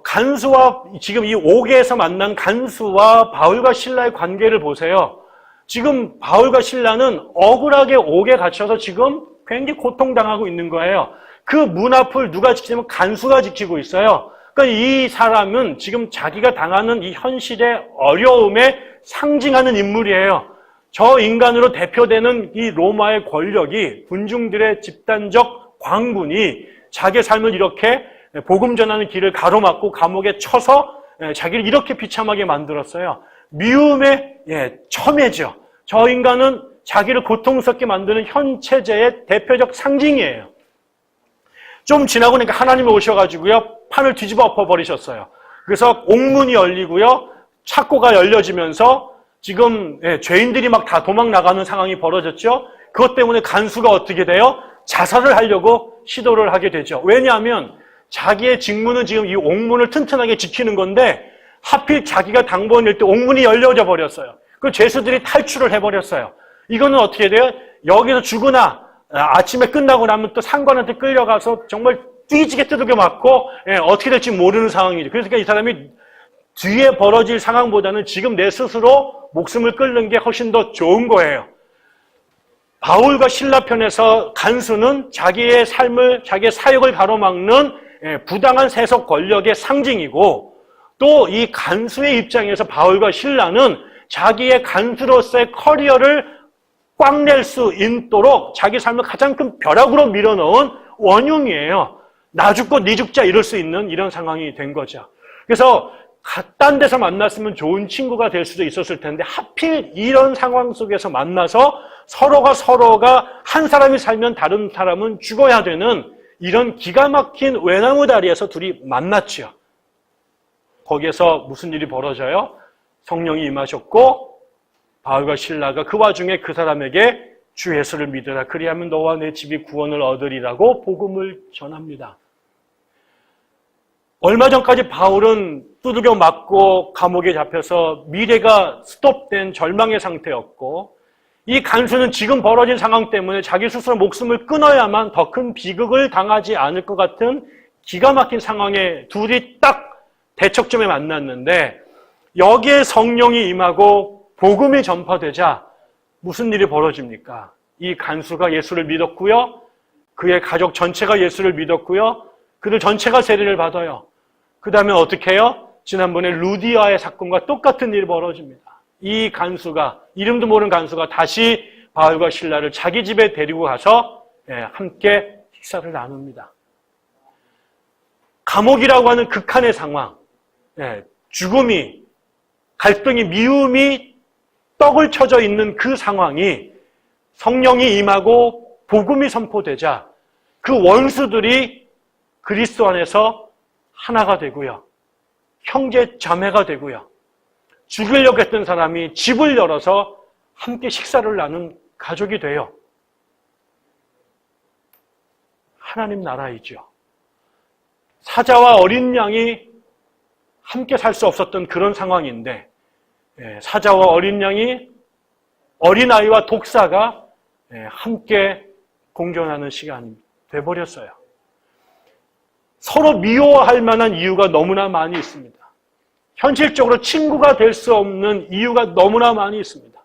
간수와, 지금 이 옥에서 만난 간수와 바울과 실라의 관계를 보세요. 지금 바울과 실라는 억울하게 옥에 갇혀서 지금 굉장히 고통당하고 있는 거예요. 그 문 앞을 누가 지키냐면 간수가 지키고 있어요. 그러니까 이 사람은 지금 자기가 당하는 이 현실의 어려움에 상징하는 인물이에요. 저 인간으로 대표되는 이 로마의 권력이 군중들의 집단적 광분이 자기의 삶을 이렇게 복음 전하는 길을 가로막고 감옥에 쳐서 자기를 이렇게 비참하게 만들었어요. 미움의 첨예죠. 저 인간은 자기를 고통스럽게 만드는 현 체제의 대표적 상징이에요. 좀 지나고 나니까 하나님이 오셔가지고요, 판을 뒤집어 엎어버리셨어요. 그래서 옥문이 열리고요, 창고가 열려지면서 지금 죄인들이 막 다 도망 나가는 상황이 벌어졌죠. 그것 때문에 간수가 어떻게 돼요? 자살을 하려고 시도를 하게 되죠. 왜냐하면 자기의 직무는 지금 이 옥문을 튼튼하게 지키는 건데 하필 자기가 당번일 때 옥문이 열려져 버렸어요. 그 죄수들이 탈출을 해버렸어요. 이거는 어떻게 돼요? 여기서 죽으나 아침에 끝나고 나면 또 상관한테 끌려가서 정말 뒤지게 두들겨 맞고 어떻게 될지 모르는 상황이죠. 그러니까 이 사람이 뒤에 벌어질 상황보다는 지금 내 스스로 목숨을 끊는 게 훨씬 더 좋은 거예요. 바울과 실라 편에서 간수는 자기의 삶을, 자기의 사역을 가로막는 부당한 세속 권력의 상징이고, 또 이 간수의 입장에서 바울과 실라는 자기의 간수로서의 커리어를 꽉 낼 수 있도록 자기 삶을 가장 큰 벼락으로 밀어넣은 원흉이에요. 나 죽고 니 죽자 이럴 수 있는 이런 상황이 된 거죠. 그래서 딴 데서 만났으면 좋은 친구가 될 수도 있었을 텐데 하필 이런 상황 속에서 만나서 서로가 한 사람이 살면 다른 사람은 죽어야 되는 이런 기가 막힌 외나무 다리에서 둘이 만났죠. 거기에서 무슨 일이 벌어져요? 성령이 임하셨고 바울과 실라가 그 와중에 그 사람에게 주 예수를 믿으라. 그리하면 너와 내 집이 구원을 얻으리라고 복음을 전합니다. 얼마 전까지 바울은 두들겨 맞고 감옥에 잡혀서 미래가 스톱된 절망의 상태였고, 이 간수는 지금 벌어진 상황 때문에 자기 스스로 목숨을 끊어야만 더 큰 비극을 당하지 않을 것 같은 기가 막힌 상황에 둘이 딱 대척점에 만났는데, 여기에 성령이 임하고 복음이 전파되자 무슨 일이 벌어집니까? 이 간수가 예수를 믿었고요. 그의 가족 전체가 예수를 믿었고요. 그들 전체가 세례를 받아요. 그 다음에 어떻게 해요? 지난번에 루디아의 사건과 똑같은 일이 벌어집니다. 이 간수가, 이름도 모르는 간수가 다시 바울과 실라를 자기 집에 데리고 가서 함께 식사를 나눕니다. 감옥이라고 하는 극한의 상황, 죽음이, 갈등이, 미움이 떡을 쳐져 있는 그 상황이 성령이 임하고 복음이 선포되자 그 원수들이 그리스도 안에서 하나가 되고요. 형제 자매가 되고요. 죽이려고 했던 사람이 집을 열어서 함께 식사를 나눈 가족이 돼요. 하나님 나라이죠. 사자와 어린 양이 함께 살 수 없었던 그런 상황인데 사자와 어린 양이 어린아이와 독사가 함께 공존하는 시간이 돼버렸어요. 서로 미워할 만한 이유가 너무나 많이 있습니다. 현실적으로 친구가 될 수 없는 이유가 너무나 많이 있습니다.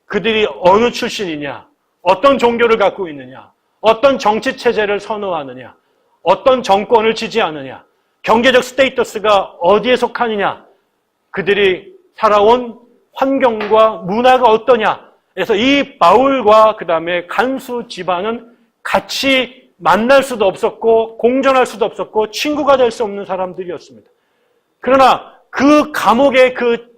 그들이 어느 출신이냐, 어떤 종교를 갖고 있느냐, 어떤 정치 체제를 선호하느냐, 어떤 정권을 지지하느냐, 경제적 스테이터스가 어디에 속하느냐, 그들이 살아온 환경과 문화가 어떠냐. 그래서 이 바울과 그 다음에 간수 집안은 같이 만날 수도 없었고 공존할 수도 없었고 친구가 될 수 없는 사람들이었습니다. 그러나 그 감옥의 그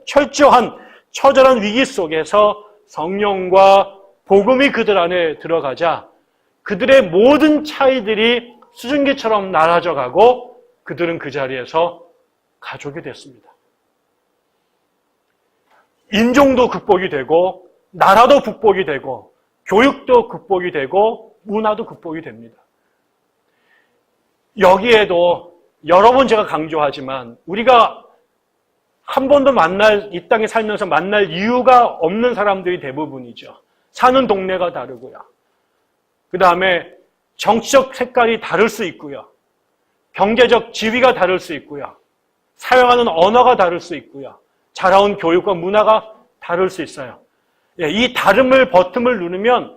철저한 처절한 위기 속에서 성령과 복음이 그들 안에 들어가자 그들의 모든 차이들이 수증기처럼 날아져 가고 그들은 그 자리에서 가족이 됐습니다. 인종도 극복이 되고 나라도 극복이 되고 교육도 극복이 되고 문화도 극복이 됩니다. 여기에도 여러 번 제가 강조하지만 우리가 한 번도 이 땅에 살면서 만날 이유가 없는 사람들이 대부분이죠. 사는 동네가 다르고요. 그 다음에 정치적 색깔이 다를 수 있고요. 경제적 지위가 다를 수 있고요. 사용하는 언어가 다를 수 있고요. 자라온 교육과 문화가 다를 수 있어요. 이 다름을 버튼을 누르면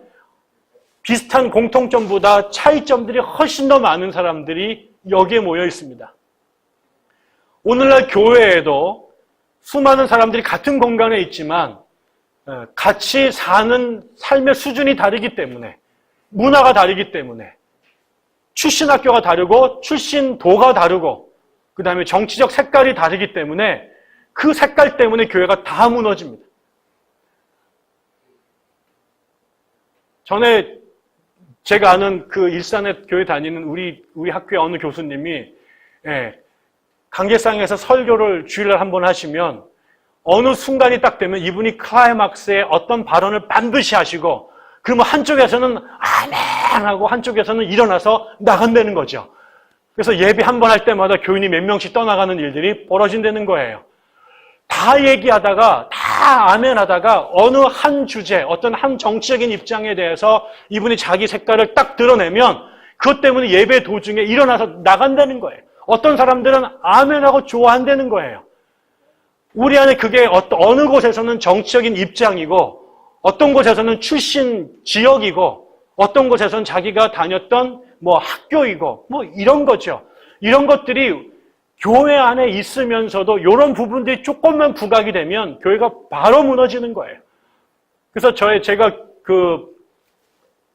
비슷한 공통점보다 차이점들이 훨씬 더 많은 사람들이 여기에 모여 있습니다. 오늘날 교회에도 수많은 사람들이 같은 공간에 있지만 같이 사는 삶의 수준이 다르기 때문에, 문화가 다르기 때문에, 출신 학교가 다르고 출신 도가 다르고 그 다음에 정치적 색깔이 다르기 때문에 그 색깔 때문에 교회가 다 무너집니다. 전에 제가 아는 그 일산에 교회 다니는 우리 학교의 어느 교수님이 강계상에서 설교를 주일날 한번 하시면 어느 순간이 딱 되면 이분이 클라이막스에 어떤 발언을 반드시 하시고 그러면 한쪽에서는 아멘 하고 한쪽에서는 일어나서 나간다는 거죠. 그래서 예배 한 번 할 때마다 교인이 몇 명씩 떠나가는 일들이 벌어진다는 거예요. 다 얘기하다가 다 아멘 하다가 어느 한 주제, 어떤 한 정치적인 입장에 대해서 이분이 자기 색깔을 딱 드러내면 그것 때문에 예배 도중에 일어나서 나간다는 거예요. 어떤 사람들은 아멘하고 좋아한다는 거예요. 우리 안에 그게 어느 곳에서는 정치적인 입장이고 어떤 곳에서는 출신 지역이고 어떤 곳에서는 자기가 다녔던 학교이고 이런 거죠. 이런 것들이 교회 안에 있으면서도 이런 부분들이 조금만 부각이 되면 교회가 바로 무너지는 거예요. 그래서 제가 그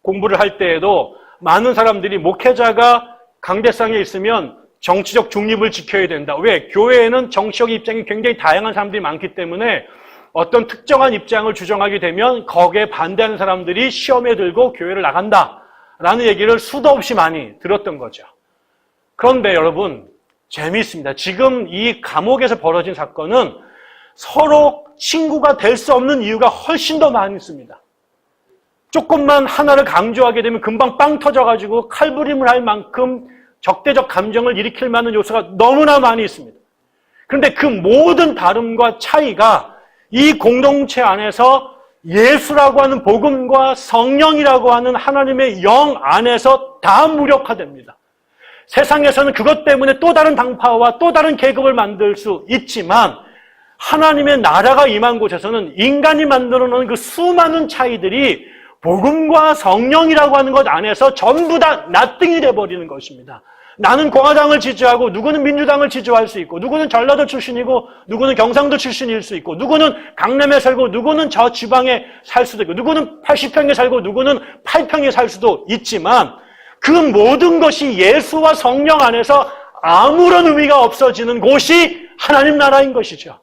공부를 할 때에도 많은 사람들이 목회자가 강대상에 있으면 정치적 중립을 지켜야 된다. 왜? 교회에는 정치적 입장이 굉장히 다양한 사람들이 많기 때문에 어떤 특정한 입장을 주장하게 되면 거기에 반대하는 사람들이 시험에 들고 교회를 나간다라는 얘기를 수도 없이 많이 들었던 거죠. 그런데 여러분 재미있습니다. 지금 이 감옥에서 벌어진 사건은 서로 친구가 될 수 없는 이유가 훨씬 더 많이 있습니다. 조금만 하나를 강조하게 되면 금방 빵 터져가지고 칼부림을 할 만큼 적대적 감정을 일으킬 만한 요소가 너무나 많이 있습니다. 그런데 그 모든 다름과 차이가 이 공동체 안에서 예수라고 하는 복음과 성령이라고 하는 하나님의 영 안에서 다 무력화됩니다. 세상에서는 그것 때문에 또 다른 당파와 또 다른 계급을 만들 수 있지만 하나님의 나라가 임한 곳에서는 인간이 만들어 놓은 그 수많은 차이들이 복음과 성령이라고 하는 것 안에서 전부 다 나띵이 돼버리는 것입니다. 나는 공화당을 지지하고 누구는 민주당을 지지할 수 있고 누구는 전라도 출신이고 누구는 경상도 출신일 수 있고 누구는 강남에 살고 누구는 저 지방에 살 수도 있고 누구는 80평에 살고 누구는 8평에 살 수도 있지만 그 모든 것이 예수와 성령 안에서 아무런 의미가 없어지는 곳이 하나님 나라인 것이죠.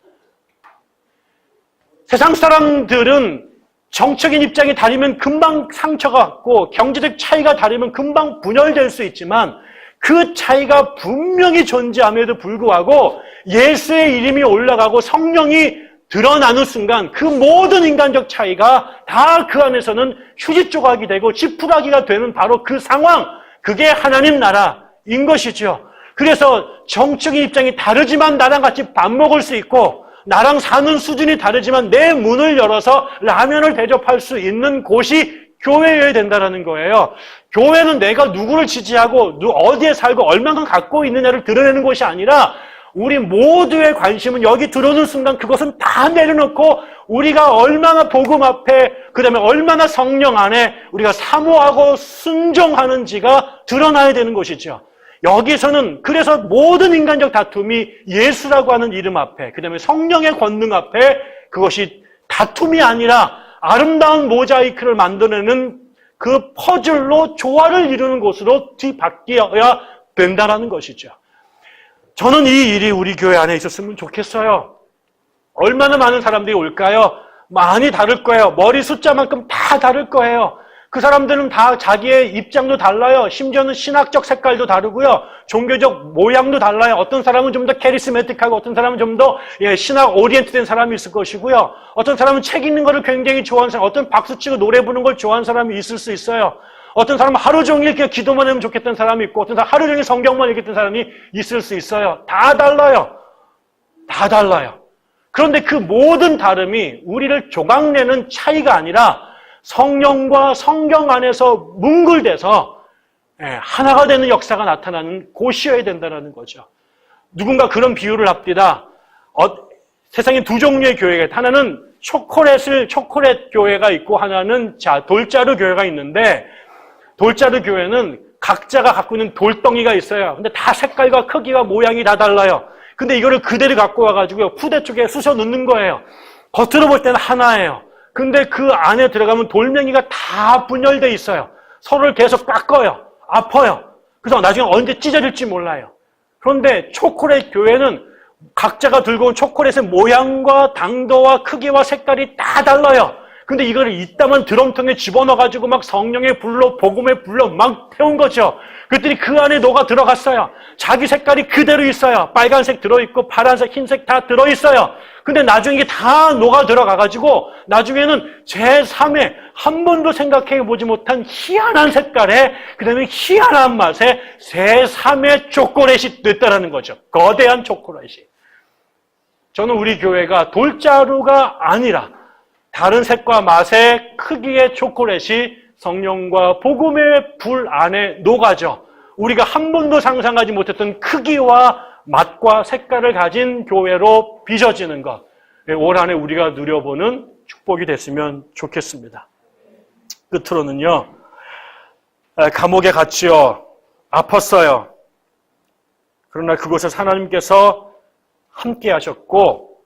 세상 사람들은 정적인 입장이 다르면 금방 상처가 왔고 경제적 차이가 다르면 금방 분열될 수 있지만 그 차이가 분명히 존재함에도 불구하고 예수의 이름이 올라가고 성령이 드러나는 순간 그 모든 인간적 차이가 다 그 안에서는 휴지 조각이 되고 지푸라기가 되는 바로 그 상황, 그게 하나님 나라인 것이죠. 그래서 정적인 입장이 다르지만 나랑 같이 밥 먹을 수 있고 나랑 사는 수준이 다르지만 내 문을 열어서 라면을 대접할 수 있는 곳이 교회여야 된다는 거예요. 교회는 내가 누구를 지지하고 어디에 살고 얼마나 갖고 있느냐를 드러내는 곳이 아니라 우리 모두의 관심은 여기 들어오는 순간 그것은 다 내려놓고 우리가 얼마나 복음 앞에 그다음에 얼마나 성령 안에 우리가 사모하고 순종하는지가 드러나야 되는 것이죠. 여기서는 그래서 모든 인간적 다툼이 예수라고 하는 이름 앞에 그다음에 성령의 권능 앞에 그것이 다툼이 아니라 아름다운 모자이크를 만들어내는 그 퍼즐로 조화를 이루는 곳으로 뒤바뀌어야 된다는 것이죠. 저는 이 일이 우리 교회 안에 있었으면 좋겠어요. 얼마나 많은 사람들이 올까요? 많이 다를 거예요. 머리 숫자만큼 다 다를 거예요. 그 사람들은 다 자기의 입장도 달라요. 심지어는 신학적 색깔도 다르고요. 종교적 모양도 달라요. 어떤 사람은 좀 더 캐리스메틱하고 어떤 사람은 좀 더 신학 오리엔트된 사람이 있을 것이고요. 어떤 사람은 책 읽는 거를 굉장히 좋아하는 사람, 어떤 박수 치고 노래 부르는 걸 좋아하는 사람이 있을 수 있어요. 어떤 사람은 하루 종일 그냥 기도만 하면 좋겠다는 사람이 있고 어떤 사람은 하루 종일 성경만 읽겠다는 사람이 있을 수 있어요. 다 달라요. 다 달라요. 그런데 그 모든 다름이 우리를 조각내는 차이가 아니라 성령과 성경 안에서 뭉글대서 하나가 되는 역사가 나타나는 곳이어야 된다는 거죠. 누군가 그런 비유를 합디다. 세상에 두 종류의 교회가 있다. 하나는 초콜릿 교회가 있고 하나는 돌자루 교회가 있는데, 돌자루 교회는 각자가 갖고 있는 돌덩이가 있어요. 근데 다 색깔과 크기와 모양이 다 달라요. 근데 이거를 그대로 갖고 와가지고 후대 쪽에 쑤셔 넣는 거예요. 겉으로 볼 때는 하나예요. 근데 그 안에 들어가면 돌멩이가 다 분열돼 있어요. 서로를 계속 깎아요. 아파요. 그래서 나중에 언제 찢어질지 몰라요. 그런데 초콜릿 교회는 각자가 들고 온 초콜릿의 모양과 당도와 크기와 색깔이 다 달라요. 근데 이거를 이따만 드럼통에 집어넣어가지고 막 성령의 불로, 복음의 불로 막 태운 거죠. 그랬더니 그 안에 녹아 들어갔어요. 자기 색깔이 그대로 있어요. 빨간색 들어있고 파란색, 흰색 다 들어있어요. 근데 나중에 이게 다 녹아 들어가가지고 나중에는 제3의 한 번도 생각해보지 못한 희한한 색깔에, 그 다음에 희한한 맛에 제3의 초콜릿이 됐다라는 거죠. 거대한 초콜릿이. 저는 우리 교회가 돌자루가 아니라 다른 색과 맛의 크기의 초콜릿이 성령과 복음의 불 안에 녹아져 우리가 한 번도 상상하지 못했던 크기와 맛과 색깔을 가진 교회로 빚어지는 것, 올 한해 우리가 누려보는 축복이 됐으면 좋겠습니다. 끝으로는요, 감옥에 갇혀 아팠어요. 그러나 그곳에서 하나님께서 함께 하셨고,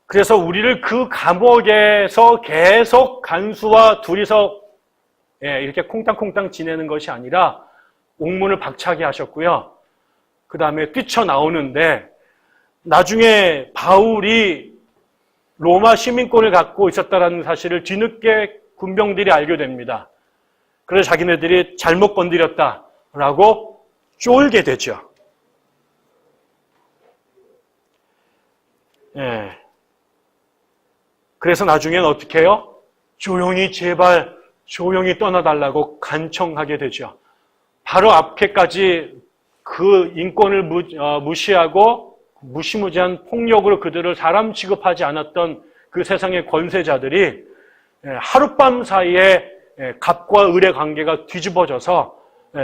그래서 우리를 그 감옥에서 계속 간수와 둘이서 이렇게 콩땅콩땅 지내는 것이 아니라 옥문을 박차게 하셨고요. 그 다음에 뛰쳐나오는데, 나중에 바울이 로마 시민권을 갖고 있었다는 사실을 뒤늦게 군병들이 알게 됩니다. 그래서 자기네들이 잘못 건드렸다라고 쫄게 되죠. 그래서 나중에는 어떻게 해요? 제발 조용히 떠나달라고 간청하게 되죠. 바로 앞에까지 그 인권을 무시하고 무시무지한 폭력으로 그들을 사람 취급하지 않았던 그 세상의 권세자들이 하룻밤 사이에 갑과 을의 관계가 뒤집어져서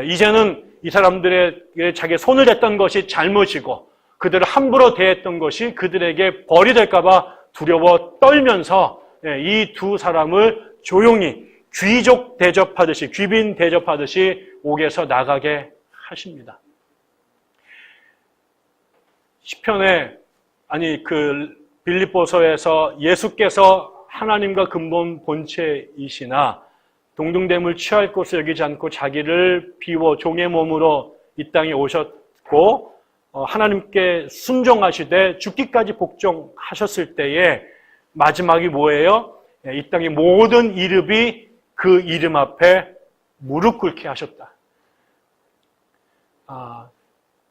이제는 이 사람들에게 자기 손을 댔던 것이 잘못이고 그들을 함부로 대했던 것이 그들에게 벌이 될까 봐 두려워 떨면서 이 두 사람을 조용히 귀족 대접하듯이, 귀빈 대접하듯이 옥에서 나가게 하십니다. 시편에, 빌립보서에서 예수께서 하나님과 근본 본체이시나 동등됨을 취할 것을 여기지 않고 자기를 비워 종의 몸으로 이 땅에 오셨고 하나님께 순종하시되 죽기까지 복종하셨을 때에 마지막이 뭐예요? 이 땅의 모든 이름이 그 이름 앞에 무릎 꿇게 하셨다.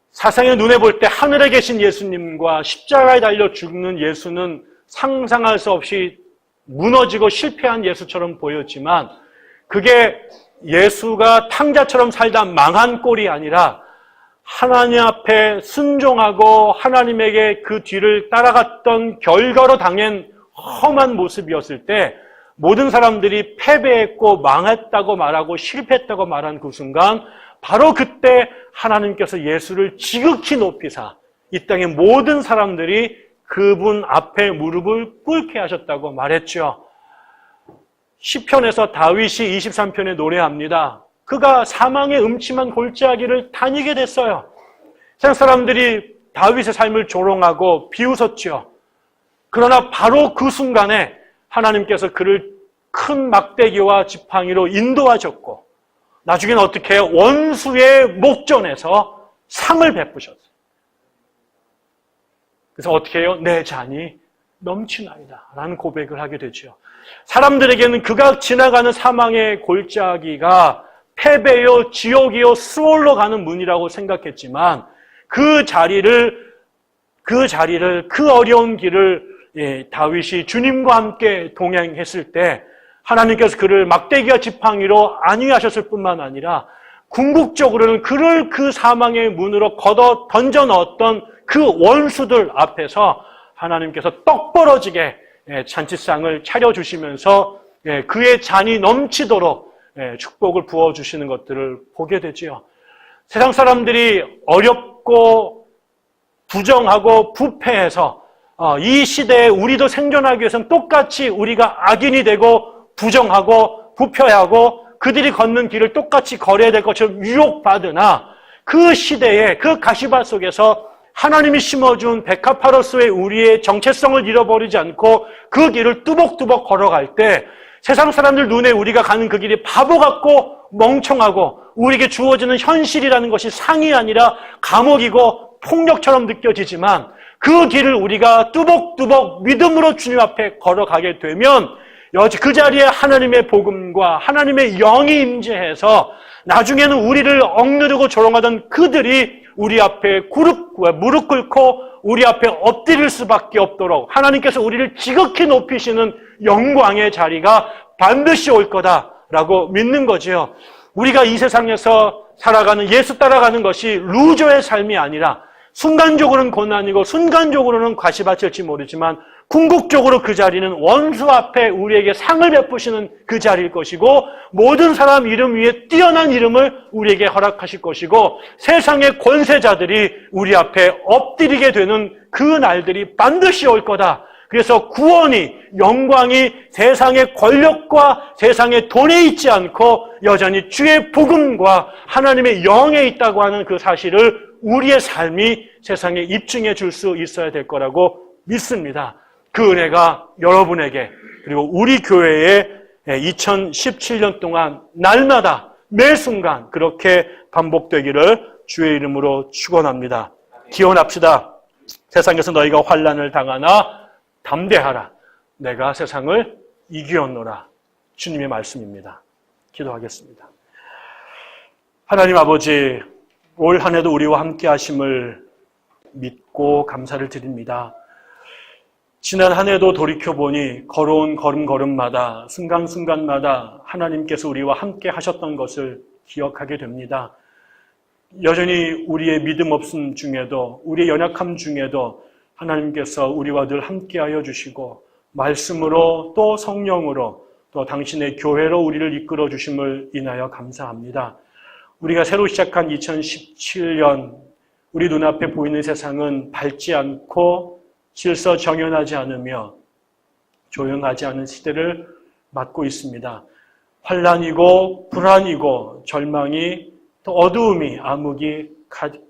사상의 눈에 볼 때 하늘에 계신 예수님과 십자가에 달려 죽는 예수는 상상할 수 없이 무너지고 실패한 예수처럼 보였지만 그게 예수가 탕자처럼 살다 망한 꼴이 아니라 하나님 앞에 순종하고 하나님에게 그 뒤를 따라갔던 결과로 당한 험한 모습이었을 때 모든 사람들이 패배했고 망했다고 말하고 실패했다고 말한 그 순간 바로 그때 하나님께서 예수를 지극히 높이사 이 땅의 모든 사람들이 그분 앞에 무릎을 꿇게 하셨다고 말했죠. 시편에서 다윗이 23편에 노래합니다. 그가 사망의 음침한 골짜기를 다니게 됐어요. 세상 사람들이 다윗의 삶을 조롱하고 비웃었죠. 그러나 바로 그 순간에 하나님께서 그를 큰 막대기와 지팡이로 인도하셨고 나중에는 어떻게 해요? 원수의 목전에서 상을 베푸셨어요. 그래서 어떻게 해요? 내 잔이 넘치나이다 라는 고백을 하게 되죠. 사람들에게는 그가 지나가는 사망의 골짜기가 패배요, 지옥이요, 수월로 가는 문이라고 생각했지만 그 어려운 길을 다윗이 주님과 함께 동행했을 때 하나님께서 그를 막대기와 지팡이로 안위하셨을 뿐만 아니라 궁극적으로는 그를 그 사망의 문으로 걷어 던져 넣었던 그 원수들 앞에서 하나님께서 떡 벌어지게 잔치상을 차려주시면서 그의 잔이 넘치도록 축복을 부어주시는 것들을 보게 되지요. 세상 사람들이 어렵고 부정하고 부패해서 이 시대에 우리도 생존하기 위해서는 똑같이 우리가 악인이 되고 부정하고 부패하고 그들이 걷는 길을 똑같이 걸어야 될 것처럼 유혹받으나 그 시대에 그 가시밭 속에서 하나님이 심어준 베카파로스의 우리의 정체성을 잃어버리지 않고 그 길을 뚜벅뚜벅 걸어갈 때 세상 사람들 눈에 우리가 가는 그 길이 바보 같고 멍청하고 우리에게 주어지는 현실이라는 것이 상이 아니라 감옥이고 폭력처럼 느껴지지만 그 길을 우리가 뚜벅뚜벅 믿음으로 주님 앞에 걸어가게 되면 그 자리에 하나님의 복음과 하나님의 영이 임재해서 나중에는 우리를 억누르고 조롱하던 그들이 우리 앞에 무릎 꿇고 우리 앞에 엎드릴 수밖에 없도록 하나님께서 우리를 지극히 높이시는 영광의 자리가 반드시 올 거다라고 믿는 거지요. 우리가 이 세상에서 살아가는 예수 따라가는 것이 루저의 삶이 아니라 순간적으로는 고난이고 순간적으로는 가시밭일지 모르지만 궁극적으로 그 자리는 원수 앞에 우리에게 상을 베푸시는 그 자리일 것이고 모든 사람 이름 위에 뛰어난 이름을 우리에게 허락하실 것이고 세상의 권세자들이 우리 앞에 엎드리게 되는 그 날들이 반드시 올 거다. 그래서 구원이, 영광이 세상의 권력과 세상의 돈에 있지 않고 여전히 주의 복음과 하나님의 영에 있다고 하는 그 사실을 우리의 삶이 세상에 입증해 줄 수 있어야 될 거라고 믿습니다. 그 은혜가 여러분에게 그리고 우리 교회에 2017년 동안 날마다 매 순간 그렇게 반복되기를 주의 이름으로 축원합니다. 기원합시다. 세상에서 너희가 환난을 당하나 담대하라. 내가 세상을 이기었노라. 주님의 말씀입니다. 기도하겠습니다. 하나님 아버지, 올 한 해도 우리와 함께 하심을 믿고 감사를 드립니다. 지난 한 해도 돌이켜보니 걸어온 걸음걸음마다 순간순간마다 하나님께서 우리와 함께 하셨던 것을 기억하게 됩니다. 여전히 우리의 믿음 없음 중에도 우리의 연약함 중에도 하나님께서 우리와 늘 함께하여 주시고 말씀으로 또 성령으로 또 당신의 교회로 우리를 이끌어 주심을 인하여 감사합니다. 우리가 새로 시작한 2017년 우리 눈앞에 보이는 세상은 밝지 않고 질서정연하지 않으며 조용하지 않은 시대를 맞고 있습니다. 환난이고 불안이고 절망이 또 어두움이 암흑이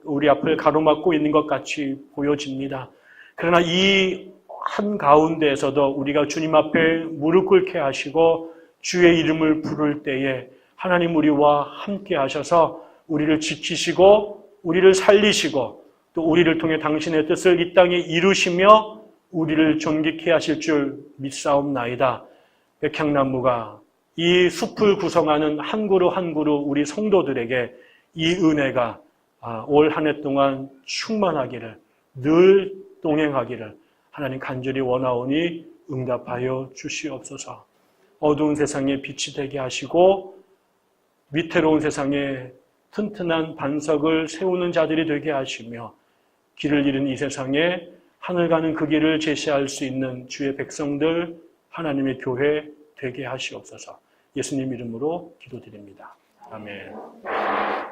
우리 앞을 가로막고 있는 것 같이 보여집니다. 그러나 이 한가운데에서도 우리가 주님 앞에 무릎 꿇게 하시고 주의 이름을 부를 때에 하나님 우리와 함께 하셔서 우리를 지키시고 우리를 살리시고 또 우리를 통해 당신의 뜻을 이 땅에 이루시며 우리를 존귀케 하실 줄 믿사옵나이다. 백향나무가 이 숲을 구성하는 한 그루 한 그루 우리 성도들에게 이 은혜가 올 한 해 동안 충만하기를 늘 동행하기를 하나님 간절히 원하오니 응답하여 주시옵소서. 어두운 세상에 빛이 되게 하시고 위태로운 세상에 튼튼한 반석을 세우는 자들이 되게 하시며 길을 잃은 이 세상에 하늘 가는 그 길을 제시할 수 있는 주의 백성들 하나님의 교회 되게 하시옵소서. 예수님 이름으로 기도드립니다. 아멘.